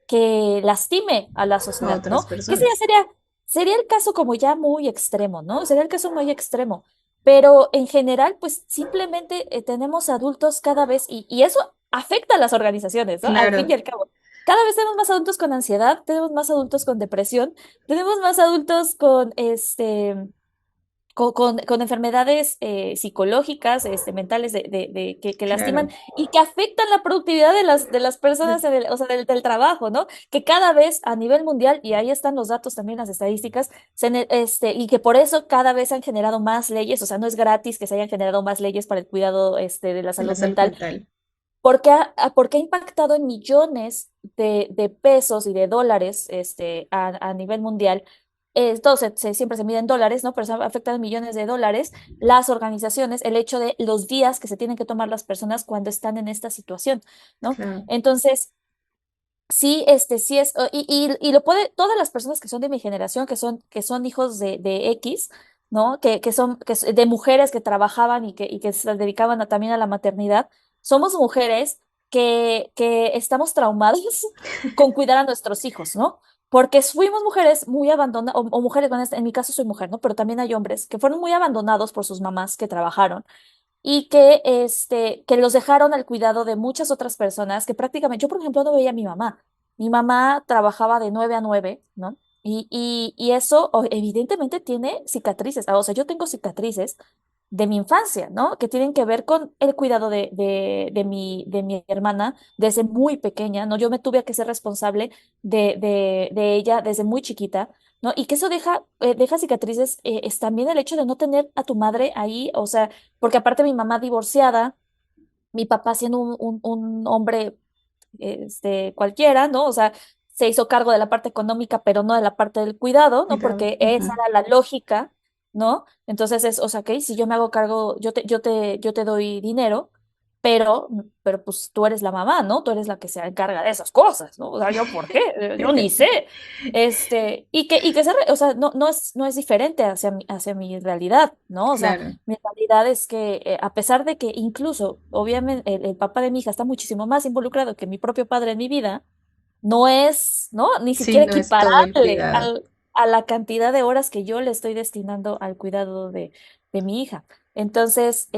que lastime a la a sociedad, otras ¿no? Que ese ya personas. sería el caso como ya muy extremo, ¿no? Sería el caso muy extremo. Pero en general, pues simplemente tenemos adultos cada vez, y eso afecta a las organizaciones, ¿no? Al fin y Claro, al cabo. Cada vez tenemos más adultos con ansiedad, tenemos más adultos con depresión, tenemos más adultos con enfermedades psicológicas, mentales que lastiman claro. y que afectan la productividad de las personas, o sea, del trabajo, ¿no? Que cada vez a nivel mundial, y ahí están los datos también, las estadísticas, y que por eso cada vez se han generado más leyes, o sea, no es gratis que se hayan generado más leyes para el cuidado de la De la salud salud mental, mental. porque ha impactado en millones de pesos y de dólares a nivel mundial. Todo siempre se mide en dólares, ¿no? Pero se ha afectado en millones de dólares las organizaciones, el hecho de los días que se tienen que tomar las personas cuando están en esta situación, ¿no? Claro, Entonces, sí, sí es, y lo puede, todas las personas que son de mi generación, que son hijos de X, ¿no? De mujeres que trabajaban y que se dedicaban también a la maternidad, somos mujeres que estamos traumadas con cuidar a nuestros hijos, ¿no? Porque fuimos mujeres muy abandonadas, o mujeres, bueno, en mi caso soy mujer, ¿no? Pero también hay hombres que fueron muy abandonados por sus mamás que trabajaron y que los dejaron al cuidado de muchas otras personas que prácticamente, yo por ejemplo no veía a mi mamá. Mi mamá trabajaba de 9 a 9, ¿no? Y eso evidentemente tiene cicatrices. O sea, yo tengo cicatrices de mi infancia, ¿no? Que tienen que ver con el cuidado de mi hermana desde muy pequeña, ¿no? Yo me tuve que ser responsable de ella desde muy chiquita, ¿no? Y que eso deja cicatrices, es también el hecho de no tener a tu madre ahí, o sea, porque aparte mi mamá divorciada, mi papá siendo un hombre cualquiera, ¿no? O sea, se hizo cargo de la parte económica, pero no de la parte del cuidado, ¿no? Cuidado. Porque esa Ujú. era la lógica, ¿no? Entonces o sea, ok, si yo me hago cargo, yo te doy dinero, pero pues tú eres la mamá, ¿no? Tú eres la que se encarga de esas cosas, ¿no? O sea, ¿yo por qué? Yo ni sé. O sea, no es diferente hacia mi realidad, ¿no? O sea, Claro, mi realidad es que, a pesar de que incluso, obviamente, el papá de mi hija está muchísimo más involucrado que mi propio padre en mi vida, no es, ¿no? Ni sí, siquiera no es todo el equiparable cuidado. a la cantidad de horas que yo le estoy destinando al cuidado de mi hija. Entonces,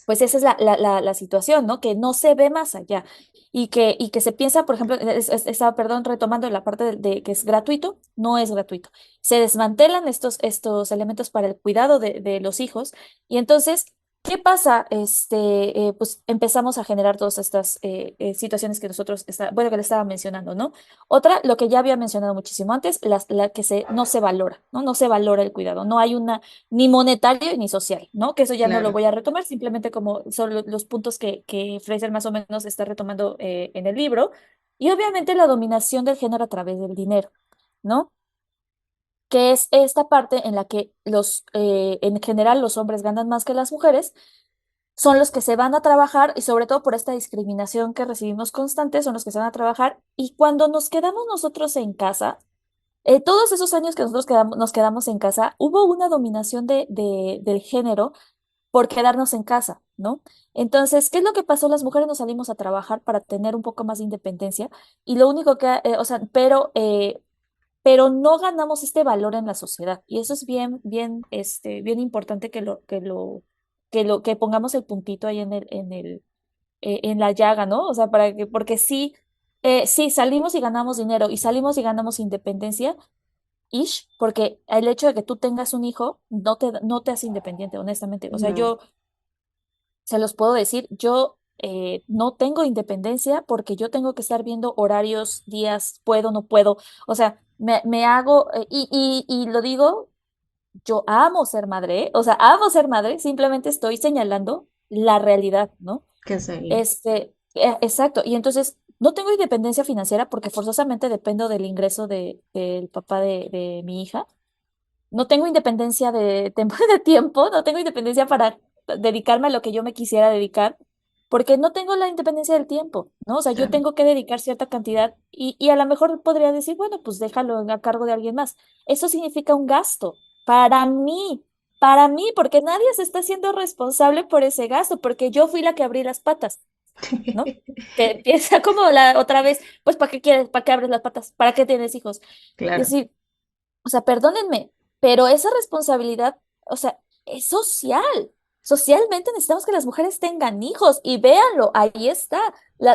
pues esa es la situación, ¿no? Que no se ve más allá y que se piensa, por ejemplo, estaba, perdón, retomando la parte de que es gratuito, no es gratuito. Se desmantelan estos elementos para el cuidado de los hijos y entonces, ¿qué pasa? Pues empezamos a generar todas estas situaciones que bueno, que le estaba mencionando, ¿no? Otra, lo que ya había mencionado muchísimo antes, la que no se valora, ¿no? No se valora el cuidado, no hay una ni monetario ni social, ¿no? Que eso ya no lo Claro, voy a retomar, simplemente como son los puntos que Fraser más o menos está retomando en el libro. Y obviamente la dominación del género a través del dinero, ¿no? Que es esta parte en la que en general los hombres ganan más que las mujeres, son los que se van a trabajar y sobre todo por esta discriminación que recibimos constante, son los que se van a trabajar y cuando nos quedamos nosotros en casa, todos esos años que nosotros nos quedamos en casa, hubo una dominación del género por quedarnos en casa, ¿no? Entonces, ¿qué es lo que pasó? Las mujeres nos salimos a trabajar para tener un poco más de independencia y lo único o sea, pero no ganamos este valor en la sociedad y eso es bien importante que pongamos el puntito ahí en la llaga, ¿no? O sea, porque sí, salimos y ganamos dinero y salimos y ganamos independencia, porque el hecho de que tú tengas un hijo no te hace independiente, honestamente. O sea, no, yo se los puedo decir, yo no tengo independencia porque yo tengo que estar viendo horarios, días, puedo, no puedo. O sea, me hago, y lo digo, yo amo ser madre, ¿eh? O sea, amo ser madre, simplemente estoy señalando la realidad, ¿no? que sería. Exacto. Y entonces, no tengo independencia financiera porque forzosamente dependo del ingreso del papá de mi hija. No tengo independencia de tiempo, no tengo independencia para dedicarme a lo que yo me quisiera dedicar, porque no tengo la independencia del tiempo, ¿no? O sea, yo Claro. tengo que dedicar cierta cantidad y a lo mejor podría decir, bueno, pues déjalo a cargo de alguien más. Eso significa un gasto para mí, porque nadie se está haciendo responsable por ese gasto, porque yo fui la que abrí las patas, ¿no? Que piensa como la otra vez, pues ¿para qué quieres? ¿Para qué abres las patas? ¿Para qué tienes hijos? Es Claro, decir, o sea, perdónenme, pero esa responsabilidad, o sea, es social. Socialmente necesitamos que las mujeres tengan hijos y véanlo, ahí está.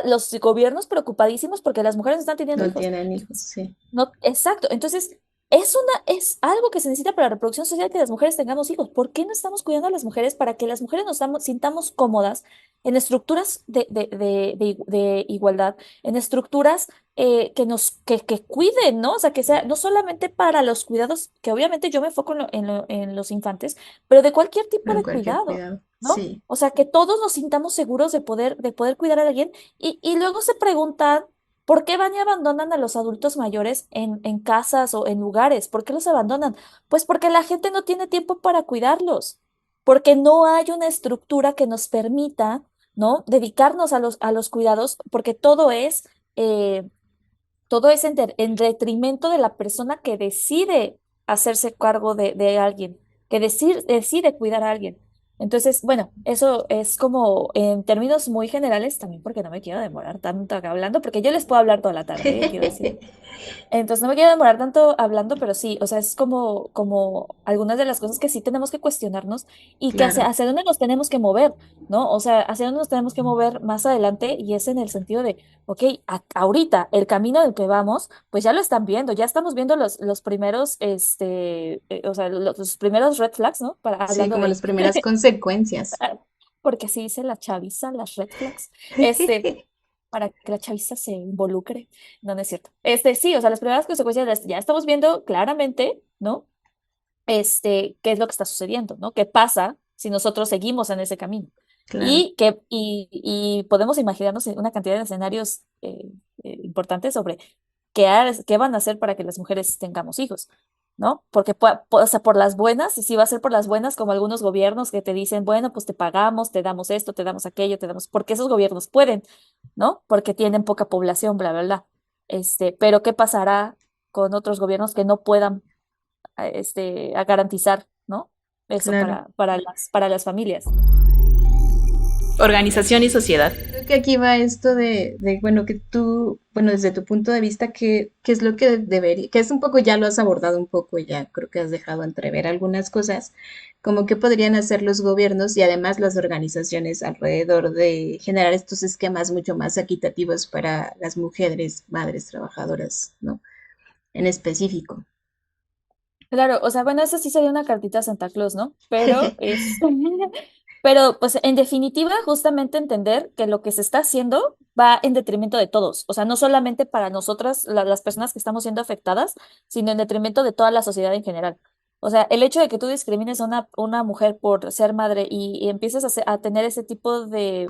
Los gobiernos preocupadísimos porque las mujeres no están teniendo no hijos. tienen hijos, sí. No, exacto. Entonces, es algo que se necesita para la reproducción social que las mujeres tengamos hijos. ¿Por qué no estamos cuidando a las mujeres para que las mujeres sintamos cómodas en estructuras de igualdad, en estructuras que cuiden, ¿no? O sea, que sea no solamente para los cuidados, que obviamente yo me enfoco en los infantes, pero de cualquier tipo En de cualquier cuidado, cuidado, ¿no? sí. O sea, que todos nos sintamos seguros de poder cuidar a alguien y luego se preguntan. ¿Por qué van y abandonan a los adultos mayores en casas o en lugares? ¿Por qué los abandonan? Pues porque la gente no tiene tiempo para cuidarlos, porque no hay una estructura que nos permita, ¿no? Dedicarnos a los cuidados, porque eh, todo es en detrimento de la persona que decide hacerse cargo de alguien, que decide cuidar a alguien. Entonces, bueno, eso es como en términos muy generales también, porque no me quiero demorar tanto acá hablando, porque yo les puedo hablar toda la tarde, quiero decir. Entonces no me quiero demorar tanto hablando, pero sí, o sea, es como algunas de las cosas que sí tenemos que cuestionarnos y que hacia, Claro, hacia dónde nos tenemos que mover, ¿no? O sea, hacia dónde nos tenemos que mover más adelante y es en el sentido de, ok, ahorita el camino del que vamos, pues ya lo están viendo, ya estamos viendo los primeros, o sea, los primeros red flags, ¿no? sí, Hablando como de, las primeras consecuencias. porque así dice la chaviza, las red flags. Este, para que la chaviza se involucre. No, no es cierto. Sí, o sea, las primeras consecuencias ya estamos viendo claramente, ¿no? Qué es lo que está sucediendo, ¿no? ¿Qué pasa si nosotros seguimos en ese camino? Claro, Y podemos imaginarnos una cantidad de escenarios importantes sobre qué van a hacer para que las mujeres tengamos hijos, ¿no? Porque, o sea, por las buenas, y si va a ser por las buenas, como algunos gobiernos que te dicen, bueno, pues te pagamos, te damos esto, te damos aquello, te damos, porque esos gobiernos pueden, ¿no? Porque tienen poca población, bla, bla, bla. Pero ¿qué pasará con otros gobiernos que no puedan a garantizar, ¿no? Eso claro. para las familias. Organización y sociedad. Creo que aquí va esto bueno, que tú, bueno, desde tu punto de vista, ¿qué es lo que debería, que es un poco, ya lo has abordado un poco, ya creo que has dejado entrever algunas cosas, como que podrían hacer los gobiernos y además las organizaciones alrededor de generar estos esquemas mucho más equitativos para las mujeres, madres trabajadoras, ¿no? En específico. Claro, o sea, bueno, esa sí sería una cartita a Santa Claus, ¿no? Pero pero pues en definitiva, justamente entender que lo que se está haciendo va en detrimento de todos, o sea, no solamente para nosotras, las personas que estamos siendo afectadas, sino en detrimento de toda la sociedad en general. O sea, el hecho de que tú discrimines a una mujer por ser madre y empieces a tener ese tipo de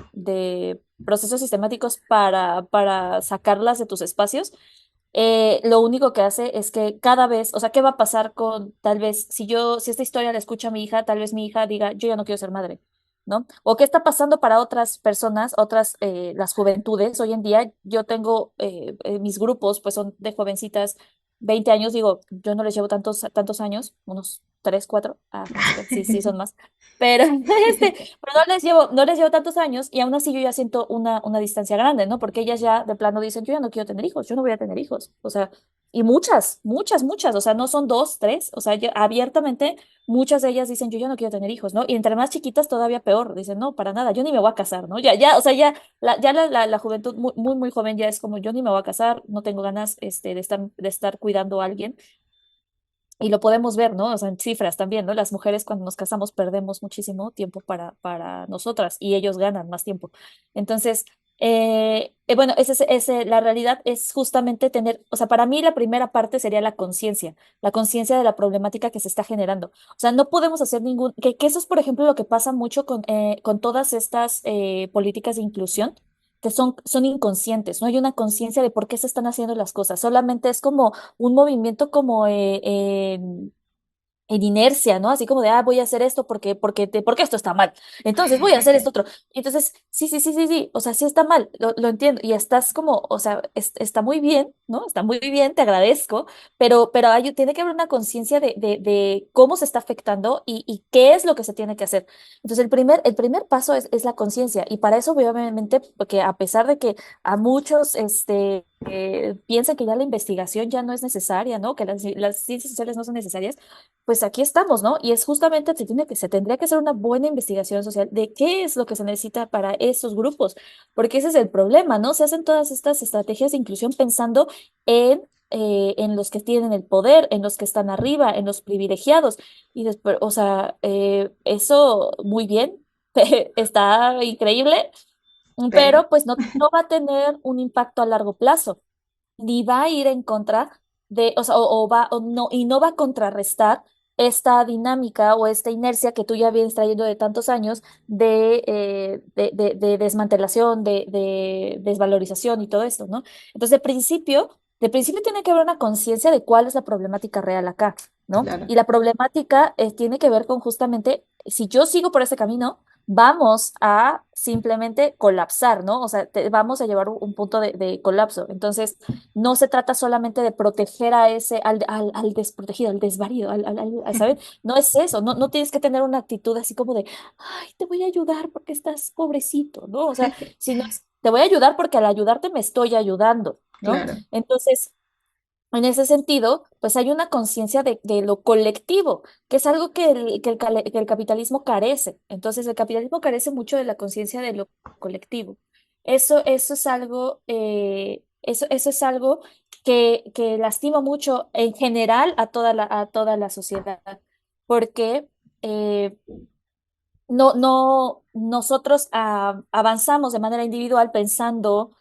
procesos sistemáticos para sacarlas de tus espacios, lo único que hace es que cada vez, o sea, ¿qué va a pasar con tal vez, si esta historia la escucha mi hija, tal vez mi hija diga, yo ya no quiero ser madre, ¿no? O qué está pasando para otras personas, las juventudes. Hoy en día yo tengo mis grupos, pues son de jovencitas, 20 años, digo, yo no les llevo tantos años, unos 3 4 sí, sí, son más. Pero, pero no les llevo tantos años y aún así yo ya siento una distancia grande, ¿no? Porque ellas ya de plano dicen, yo ya no quiero tener hijos, yo no voy a tener hijos. O sea, y muchas, muchas, muchas, o sea, no son dos, tres, o sea, abiertamente muchas de ellas dicen, yo ya no quiero tener hijos, ¿no? Y entre más chiquitas todavía peor, dicen, no, para nada, yo ni me voy a casar, ¿no? O sea, ya la juventud muy, muy, muy joven ya es como, yo ni me voy a casar, no tengo ganas, de estar cuidando a alguien. Y lo podemos ver, ¿no? O sea, en cifras también, ¿no? Las mujeres cuando nos casamos perdemos muchísimo tiempo para nosotras y ellos ganan más tiempo. Entonces, bueno, la realidad es justamente tener, o sea, para mí la primera parte sería la conciencia de la problemática que se está generando. O sea, no podemos hacer que eso es, por ejemplo, lo que pasa mucho con todas estas políticas de inclusión que son inconscientes, no hay una conciencia de por qué se están haciendo las cosas, solamente es como un movimiento como en inercia, ¿no? Así como de, voy a hacer esto porque esto está mal. Entonces voy a hacer esto otro. Y entonces, sí, sí, sí, sí, sí, o sea, sí está mal, lo entiendo. Y estás como, o sea, está muy bien, ¿no? Está muy bien, te agradezco, pero tiene que haber una conciencia de cómo se está afectando y qué es lo que se tiene que hacer. Entonces, el primer paso es la conciencia. Y para eso, obviamente, porque a pesar de que a muchos, piensan que ya la investigación ya no es necesaria, ¿no? Que las ciencias sociales no son necesarias, pues aquí estamos, ¿no? Y es justamente, se tendría que hacer una buena investigación social de qué es lo que se necesita para esos grupos, porque ese es el problema, ¿no? Se hacen todas estas estrategias de inclusión pensando en los que tienen el poder, en los que están arriba, en los privilegiados, y después, o sea, eso muy bien, está increíble, Pero, pero pues no va a tener un impacto a largo plazo ni va a ir en contra o sea, o va, o no, y no va a contrarrestar esta dinámica o esta inercia que tú ya vienes trayendo de tantos años de desmantelación, de desvalorización y todo esto, ¿no? Entonces, de principio tiene que haber una conciencia de cuál es la problemática real acá, ¿no? claro. Y la problemática tiene que ver con justamente, si yo sigo por ese camino, vamos a simplemente colapsar, ¿no? O sea, vamos a llevar un punto de colapso. Entonces, no se trata solamente de proteger al desprotegido, al desvalido, ¿sabes? No es eso, no tienes que tener una actitud así como de, ay, te voy a ayudar porque estás pobrecito, ¿no? O sea, sino te voy a ayudar porque al ayudarte me estoy ayudando, ¿no? Claro, Entonces, en ese sentido, pues hay una conciencia de lo colectivo, que es algo que el capitalismo carece. Entonces, el capitalismo carece mucho de la conciencia de lo colectivo. Eso es algo, eso es algo que lastima mucho en general a toda la sociedad, porque nosotros avanzamos de manera individual pensando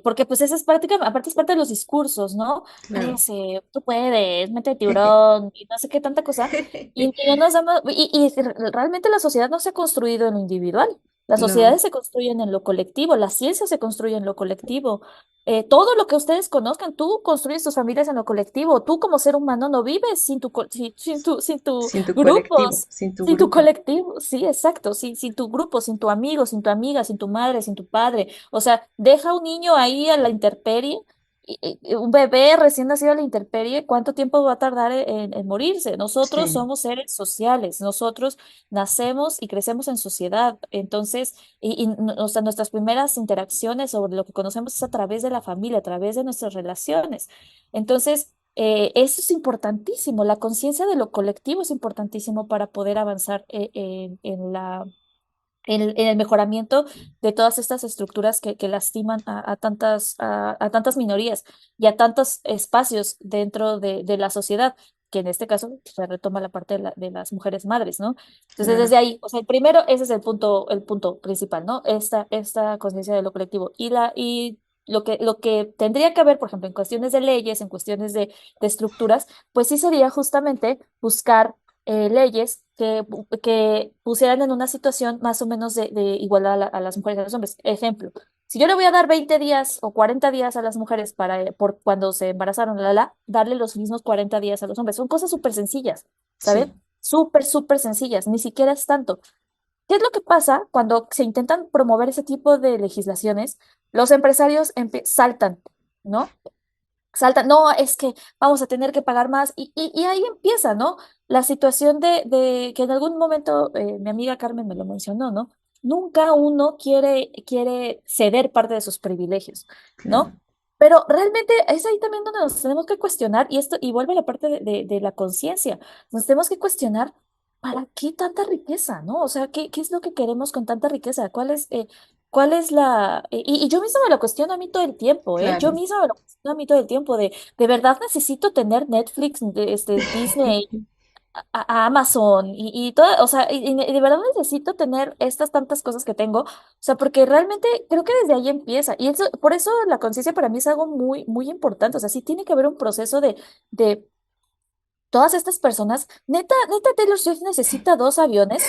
porque pues esa es prácticamente, aparte es parte de los discursos, ¿no? Claro. Crece, tú puedes, mete tiburón, y no sé qué tanta cosa, y no nos damos, realmente la sociedad no se ha construido en lo individual, las No, sociedades se construyen en lo colectivo, la ciencia se construye en lo colectivo, todo lo que ustedes conozcan, tú construyes tus familias en lo colectivo, tú como ser humano no vives sin tu sin tu colectivo, grupos, sin tu sin tu grupo. colectivo, sí, exacto, sin tu grupo, sin tu amigo, sin tu amiga, sin tu madre, sin tu padre. O sea, deja un niño ahí a la intemperie, un bebé recién nacido a la intemperie, ¿cuánto tiempo va a tardar en morirse? Nosotros Sí, somos seres sociales, nosotros nacemos y crecemos en sociedad. Entonces, o sea, nuestras primeras interacciones sobre lo que conocemos es a través de la familia, a través de nuestras relaciones. Entonces, eso es importantísimo, la conciencia de lo colectivo es importantísimo para poder avanzar en el mejoramiento de todas estas estructuras que lastiman a tantas minorías y a tantos espacios dentro de la sociedad, que en este caso se retoma la parte de las mujeres madres, ¿no? Entonces, claro, desde ahí, o sea, el primero, ese es el punto principal, ¿no? Esta conciencia de lo colectivo. Y lo que tendría que haber, por ejemplo, en cuestiones de leyes, en cuestiones de estructuras, pues sí sería justamente buscar leyes que pusieran en una situación más o menos de igualdad a las mujeres y a los hombres. Ejemplo, si yo le voy a dar 20 días o 40 días a las mujeres por cuando se embarazaron, darle los mismos 40 días a los hombres. Son cosas súper sencillas, ¿sabes? sí, Súper, súper sencillas, ni siquiera es tanto. ¿Qué es lo que pasa cuando se intentan promover ese tipo de legislaciones? Los empresarios saltan, ¿no? Salta, no, es que vamos a tener que pagar más. Y ahí empieza, ¿no? La situación de que en algún momento mi amiga Carmen me lo mencionó, ¿no? Nunca uno quiere ceder parte de sus privilegios, claro, ¿no? Pero realmente es ahí también donde nos tenemos que cuestionar, y vuelve a la parte de la conciencia. Nos tenemos que cuestionar, ¿para qué tanta riqueza, no? O sea, ¿qué es lo que queremos con tanta riqueza? ¿Cuál es y yo misma me lo cuestiono a mí todo el tiempo, ¿eh? Yo claro. misma me lo cuestiono a mí todo el tiempo ¿de verdad necesito tener Netflix, Disney, a Amazon y todo? O sea, y de verdad necesito tener estas tantas cosas que tengo? O sea, porque realmente creo que desde ahí empieza. Y por eso la conciencia para mí es algo muy, muy importante. O sea, sí tiene que haber un proceso de todas estas personas. Neta, neta, Taylor Swift necesita 2 aviones.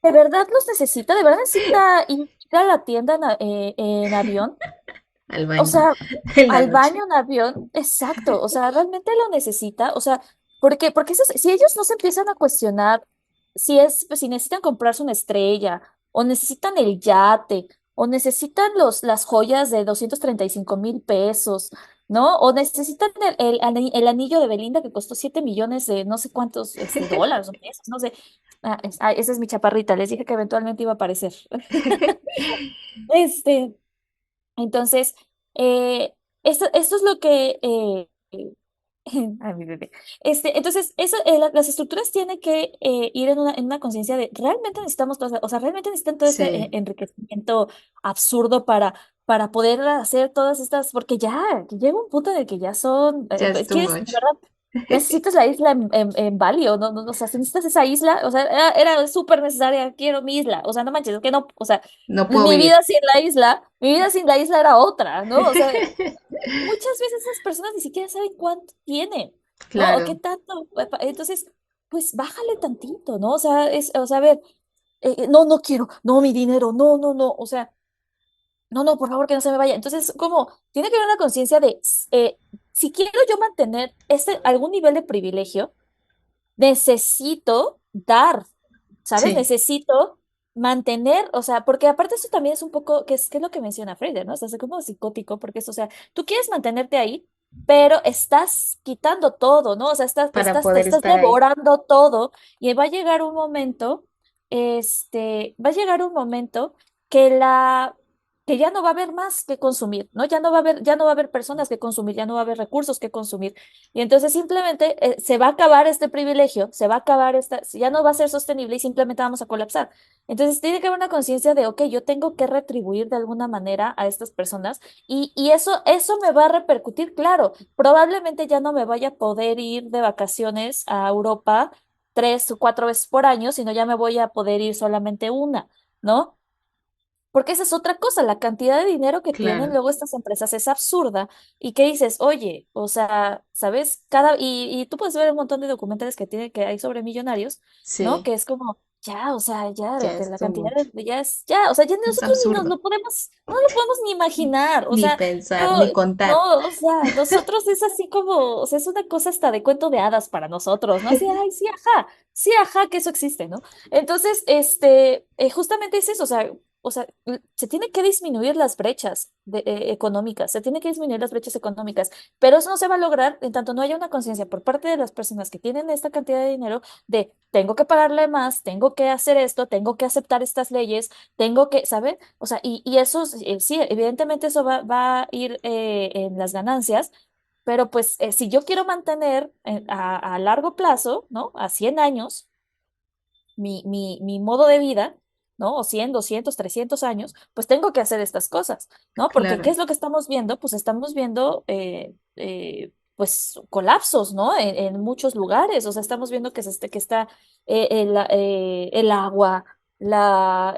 ¿De verdad los necesita? ¿De verdad necesita ir a la tienda en avión? Al O baño sea, en la al noche. baño en avión, exacto. O sea, realmente lo necesita. O sea, porque si ellos no se empiezan a cuestionar pues, si necesitan comprarse una estrella, o necesitan el yate, o necesitan las joyas de 235,000 pesos, ¿no? O necesitan el anillo de Belinda que costó 7 millones de no sé cuántos dólares o pesos, no sé. Esa es mi chaparrita, les dije que eventualmente iba a aparecer. Este. Entonces, esto es lo que... ay, mi bebé. Entonces, las estructuras tienen que ir en una conciencia de realmente necesitamos o sea, realmente necesitan todo este Sí, enriquecimiento absurdo para poder hacer todas estas, porque ya llega un punto en el que ya son, ya es too ¿quieres, de much. verdad? Necesitas la isla en Bali, o no, no, o sea, necesitas esa isla, o sea, era súper necesaria, quiero mi isla, o sea, no manches, es que no, o sea, No puedo mi vivir. vida sin la isla, mi vida sin la isla era otra, ¿no? O sea, muchas veces esas personas ni siquiera saben cuánto tienen, ¿no? O qué Claro, tanto. Entonces, pues bájale tantito, ¿no? O sea, a ver, no, no quiero, no, mi dinero, no, no, no, o sea, no, no, por favor, que no se me vaya. Entonces, como tiene que haber una conciencia si quiero yo mantener algún nivel de privilegio, necesito dar, ¿sabes? sí, Necesito mantener, o sea, porque aparte eso también es un poco, que es lo que menciona Freire, ¿no? O sea, es como psicótico, porque o sea, tú quieres mantenerte ahí, pero estás quitando todo, ¿no? O sea, para te poder estás estar ahí. devorando todo y va a llegar un momento que que ya no va a haber más que consumir, ¿no? Ya no va a haber personas que consumir, ya no va a haber recursos que consumir. Y entonces simplemente se va a acabar este privilegio, se va a acabar ya no va a ser sostenible y simplemente vamos a colapsar. Entonces tiene que haber una conciencia de, ok, yo tengo que retribuir de alguna manera a estas personas y eso me va a repercutir, claro, probablemente ya no me vaya a poder ir de vacaciones a Europa 3 o 4 veces por año, sino ya me voy a poder ir solamente una, ¿no? Porque esa es otra cosa, la cantidad de dinero que tienen Claro, luego estas empresas es absurda y que dices, oye, o sea, ¿sabes? Y tú puedes ver un montón de documentales que hay sobre millonarios, ¿no? sí, Que es como, ya, o sea, ya, ya de es la too cantidad much. ya es, ya, o sea, ya Es nosotros ni nos absurdo. lo podemos, no lo podemos ni imaginar, o Ni sea, pensar, yo, ni contar. no, o sea, nosotros es así como, o sea, es una cosa hasta de cuento de hadas para nosotros, ¿no? Así, ay, sí, ajá, que eso existe, ¿no? Entonces, justamente es eso, o sea, se tiene que disminuir las brechas económicas, se tiene que disminuir las brechas económicas, pero eso no se va a lograr en tanto no haya una conciencia por parte de las personas que tienen esta cantidad de dinero de tengo que pagarle más, tengo que hacer esto, tengo que aceptar estas leyes, tengo que, ¿sabe? O sea, y eso, sí, evidentemente eso va a ir en las ganancias. Pero pues si yo quiero mantener a largo plazo, ¿no? A 100 años, mi modo de vida, ¿no? O 100 200 300 años, pues tengo que hacer estas cosas, ¿no? Porque ¿qué Claro, es lo que estamos viendo? Pues estamos viendo, pues, colapsos, ¿no? En muchos lugares, o sea, estamos viendo que está el agua, la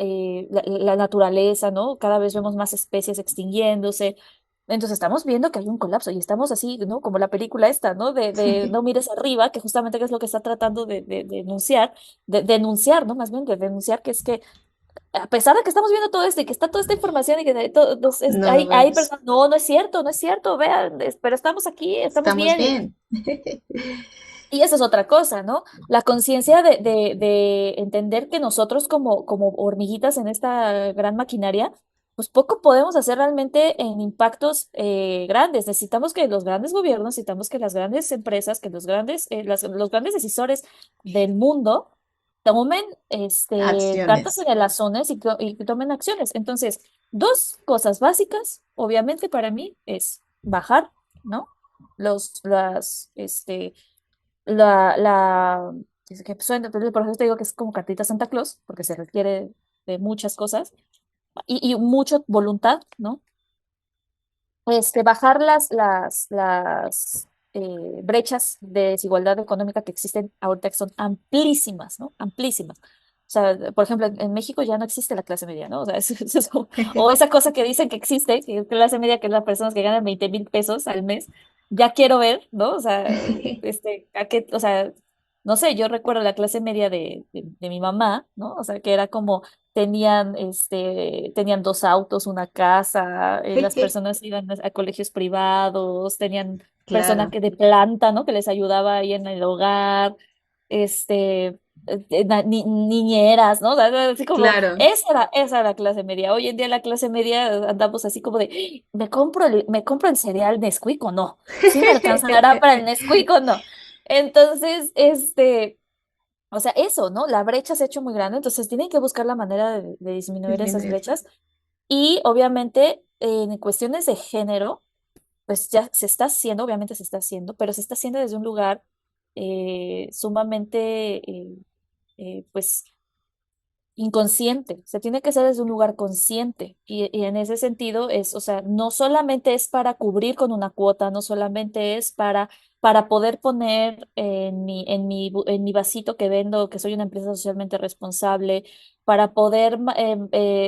naturaleza, ¿no? Cada vez vemos más especies extinguiéndose. Entonces estamos viendo que hay un colapso y estamos así, ¿no? Como la película esta, ¿no? De no mires arriba, que justamente es lo que está tratando de denunciar denunciar, ¿no? Más bien de denunciar que es que a pesar de que estamos viendo todo esto y que está toda esta información y que no lo hay vemos. personas, no es cierto, no es cierto, vean, pero estamos aquí, estamos Estamos bien. bien. Y esa es otra cosa, ¿no? La conciencia de entender que nosotros como hormiguitas en esta gran maquinaria, pues poco podemos hacer realmente en impactos grandes. Necesitamos que los grandes gobiernos, necesitamos que las grandes empresas, que los grandes decisores del mundo tomen cartas Acciones. en el asunto y que tomen acciones. Entonces, dos cosas básicas, obviamente para mí, es bajar, ¿no? Las, es que suena, entonces, por eso te digo que es como cartita Santa Claus, porque se requiere de muchas cosas y mucha voluntad, ¿no? Bajar las brechas de desigualdad económica que existen ahorita, que son amplísimas, ¿no? Amplísimas. O sea, por ejemplo, en México ya no existe la clase media, ¿no? O sea, o esa cosa que dicen que existe, que es clase media, que es las personas que ganan 20,000 pesos al mes, ya quiero ver, ¿no? O sea, o sea, no sé, yo recuerdo la clase media de mi mamá, ¿no? O sea, que era como tenían dos autos, una casa, las personas iban a colegios privados, tenían personas Claro, que de planta, ¿no? Que les ayudaba ahí en el hogar, niñeras, ¿no? Así como, claro. esa era la clase media. Hoy en día la clase media andamos así como de, me compro el cereal Nesquik o no? ¿Sí me alcanzará para el Nesquik o no? Entonces, o sea, eso, ¿no? La brecha se ha hecho muy grande, entonces tienen que buscar la manera de disminuir esas Disminuirla. brechas. Y obviamente en cuestiones de género, pues ya se está haciendo, obviamente se está haciendo, pero se está haciendo desde un lugar sumamente, pues, inconsciente, se tiene que hacer desde un lugar consciente y en ese sentido es, o sea, no solamente es para cubrir con una cuota, no solamente es para poder poner en mi vasito que vendo, que soy una empresa socialmente responsable, para poder,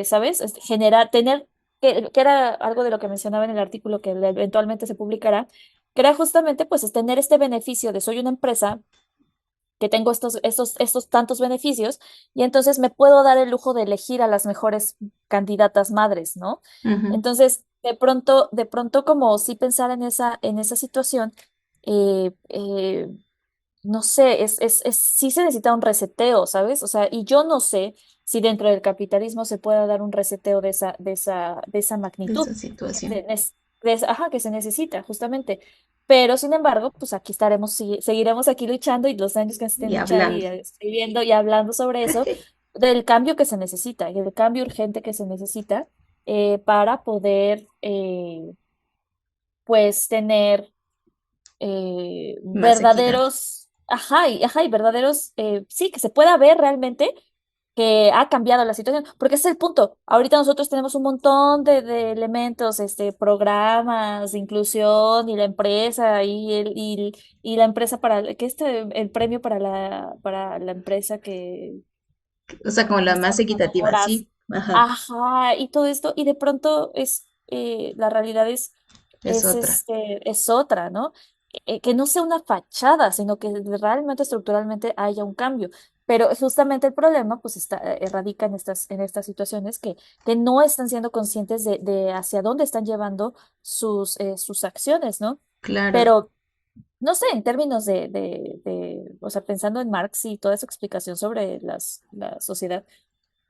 ¿sabes? Generar, que era algo de lo que mencionaba en el artículo que eventualmente se publicará, que era justamente pues es tener este beneficio de soy una empresa que tengo estos tantos beneficios y entonces me puedo dar el lujo de elegir a las mejores candidatas madres, ¿no? Ujú. Entonces, de pronto como sí pensar en esa situación, eh, eh, no sé, sí se necesita un reseteo, ¿sabes? O sea, y yo no sé si dentro del capitalismo se pueda dar un reseteo de esa De magnitud esa situación. ajá, que se necesita, justamente. Pero, sin embargo, pues aquí estaremos, seguiremos aquí luchando y los años que se estén Y luchando y hablando. escribiendo y hablando sobre eso, del cambio que se necesita y del cambio urgente que se necesita para poder, pues, tener Más equidad. ajá, y verdaderos, sí, que se pueda ver realmente que ha cambiado la situación, porque ese es el punto. Ahorita nosotros tenemos un montón de elementos, programas de inclusión y la empresa y la empresa el premio para la empresa que O sea, como la las más equitativa, trabajadoras. sí. Ajá, Ajá, y todo esto, y de pronto la realidad es otra. es otra, ¿no? Que no sea una fachada, sino que realmente estructuralmente haya un cambio. Pero justamente el problema, pues, radica en estas situaciones que no están siendo conscientes de hacia dónde están llevando sus acciones, ¿no? Claro, Pero, no sé, en términos o sea, pensando en Marx y toda su explicación sobre la sociedad,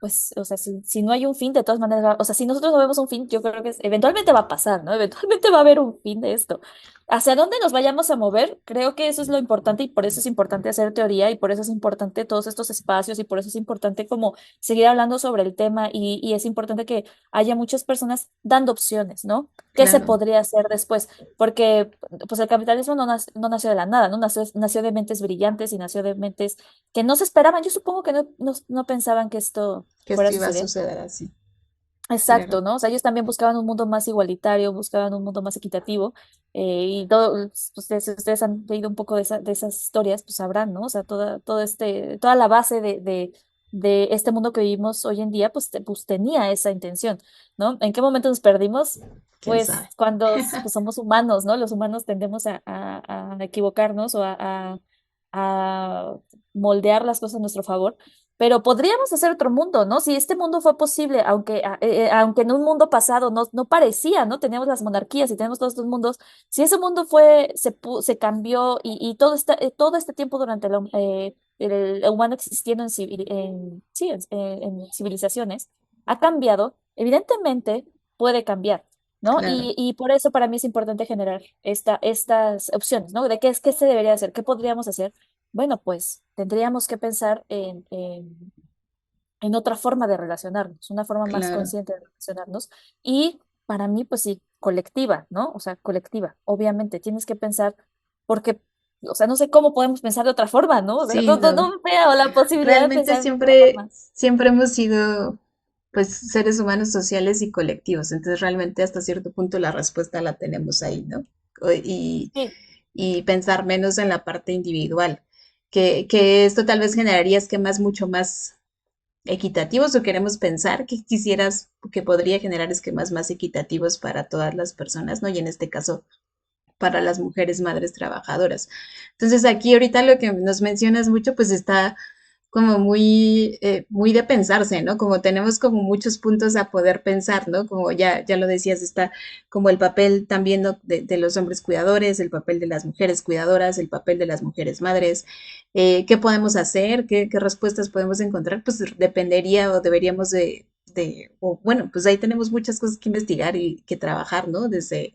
pues, o sea, si no hay un fin, de todas maneras, o sea, si nosotros no vemos un fin, yo creo que eventualmente va a pasar, ¿no? Eventualmente va a haber un fin de esto. Hacia dónde nos vayamos a mover, creo que eso es lo importante y por eso es importante hacer teoría y por eso es importante todos estos espacios y por eso es importante como seguir hablando sobre el tema y es importante que haya muchas personas dando opciones, ¿no? ¿Qué se claro. podría hacer después? Porque, pues, el capitalismo no nació de la nada, ¿no? Nació de mentes brillantes y nació de mentes que no se esperaban. Yo supongo que no pensaban que esto Que fuera esto a iba a suceder. suceder así. Claro, Exacto, ¿no? O sea, ellos también buscaban un mundo más igualitario, buscaban un mundo más equitativo, y todo, ustedes, si ustedes han leído un poco de esas historias, pues sabrán, ¿no? O sea, toda la base de este mundo que vivimos hoy en día, pues tenía esa intención, ¿no? ¿En qué momento nos perdimos? quién Pues sabe. cuando pues, somos humanos, ¿no? Los humanos tendemos a equivocarnos o a moldear las cosas a nuestro favor. Pero podríamos hacer otro mundo, ¿no? Si este mundo fue posible, aunque en un mundo pasado no parecía, ¿no? Teníamos las monarquías y tenemos todos estos mundos. Si ese mundo se cambió y todo este tiempo durante el humano existiendo sí, en civilizaciones, ha cambiado, evidentemente puede cambiar, ¿no? Claro, Y por eso para mí es importante generar estas opciones, ¿no? De qué se debería hacer, qué podríamos hacer. Bueno, pues tendríamos que pensar en otra forma de relacionarnos, una forma más claro. consciente de relacionarnos. Y para mí, pues sí, colectiva, ¿no? O sea, colectiva. Obviamente, tienes que pensar, porque, o sea, no sé cómo podemos pensar de otra forma, ¿no? O sea, Sí, no. no veo la posibilidad de Realmente pensar de otra siempre, forma. siempre hemos sido, pues, seres humanos sociales y colectivos. Entonces, realmente hasta cierto punto la respuesta la tenemos ahí, ¿no? Y, Sí, y pensar menos en la parte individual, que esto tal vez generaría esquemas mucho más equitativos o queremos pensar que quisieras que podría generar esquemas más equitativos para todas las personas, ¿no? Y en este caso, para las mujeres madres trabajadoras. Entonces, aquí ahorita lo que nos mencionas mucho, pues está como muy, muy de pensarse, ¿no? Como tenemos como muchos puntos a poder pensar, ¿no? Como ya lo decías, está como el papel también, ¿no? de los hombres cuidadores, el papel de las mujeres cuidadoras, el papel de las mujeres madres, qué podemos hacer, qué respuestas podemos encontrar, pues dependería o deberíamos o bueno, pues ahí tenemos muchas cosas que investigar y que trabajar, ¿no? Desde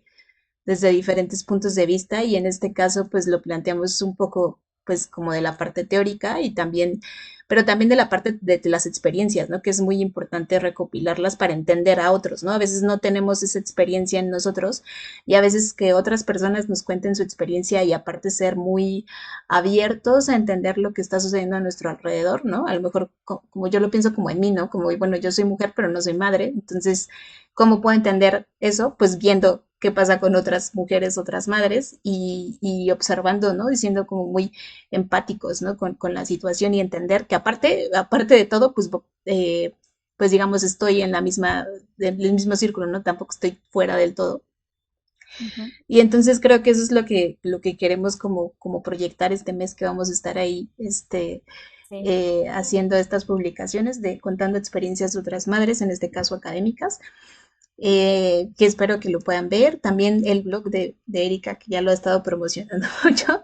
diferentes puntos de vista y en este caso pues lo planteamos un poco pues como de la parte teórica y también, pero también de la parte de las experiencias, ¿no? Que es muy importante recopilarlas para entender a otros, ¿no? A veces no tenemos esa experiencia en nosotros y a veces que otras personas nos cuenten su experiencia y aparte ser muy abiertos a entender lo que está sucediendo a nuestro alrededor, ¿no? A lo mejor como yo lo pienso como en mí, ¿no? Como, bueno, yo soy mujer, pero no soy madre, entonces ¿cómo puedo entender eso? Pues viendo qué pasa con otras mujeres, otras madres y observando, ¿no? Diciendo como muy empáticos, ¿no? Con la situación y entender que aparte de todo, pues digamos, estoy en en el mismo círculo, ¿no? Tampoco estoy fuera del todo. ujú, Y entonces creo que eso es lo que queremos como proyectar este mes que vamos a estar ahí, sí. haciendo estas publicaciones de contando experiencias de otras madres, en este caso académicas, que espero que lo puedan ver. También el blog de Erika, que ya lo ha estado promocionando mucho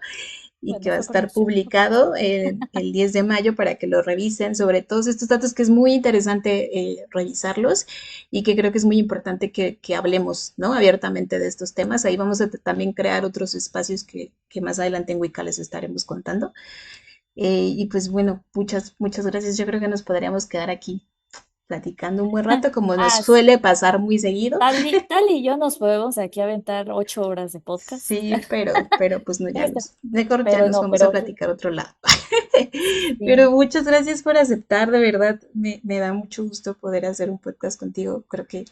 y que Bueno, va a fue estar promoción. publicado el 10 de mayo para que lo revisen sobre todos estos datos, que es muy interesante revisarlos y que creo que es muy importante que hablemos, ¿no? Abiertamente de estos temas. Ahí vamos a también crear otros espacios que más adelante en Wicca les estaremos contando. Y pues bueno, muchas gracias. Yo creo que nos podríamos quedar aquí platicando un buen rato, como nos Ah, suele pasar muy seguido. Tal y yo nos podemos aquí aventar 8 horas de podcast. Sí, pero pues no, Este, mejor ya Pero nos no, vamos a pero platicar a otro lado. sí. Pero muchas gracias por aceptar, de verdad, me da mucho gusto poder hacer un podcast contigo. Creo que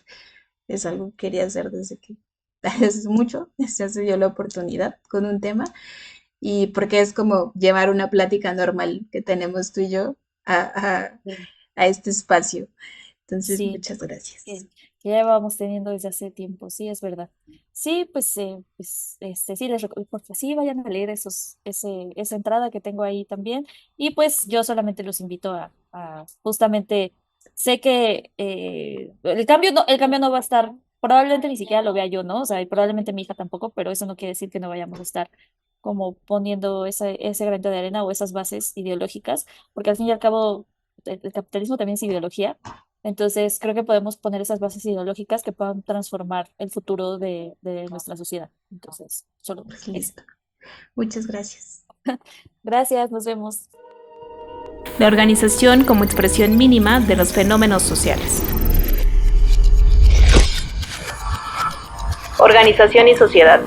es algo que quería hacer desde que, desde mucho, se hace dio la oportunidad con un tema y porque es como llevar una plática normal que tenemos tú y yo a, a, Sí. a este espacio. Entonces, Sí, muchas gracias. que ya vamos teniendo desde hace tiempo, sí, es verdad. Sí, sí, porque sí, vayan a leer esa entrada que tengo ahí también. Y pues yo solamente los invito a justamente, sé que el cambio no va a estar, probablemente ni siquiera lo vea yo, ¿no? O sea, y probablemente mi hija tampoco, pero eso no quiere decir que no vayamos a estar como poniendo ese granito de arena o esas bases ideológicas, porque al fin y al cabo el capitalismo también es ideología. Entonces, creo que podemos poner esas bases ideológicas que puedan transformar el futuro de nuestra sociedad. Entonces, solo Pues eso. listo. Muchas gracias. Gracias, nos vemos. La organización como expresión mínima de los fenómenos sociales. Organización y sociedad.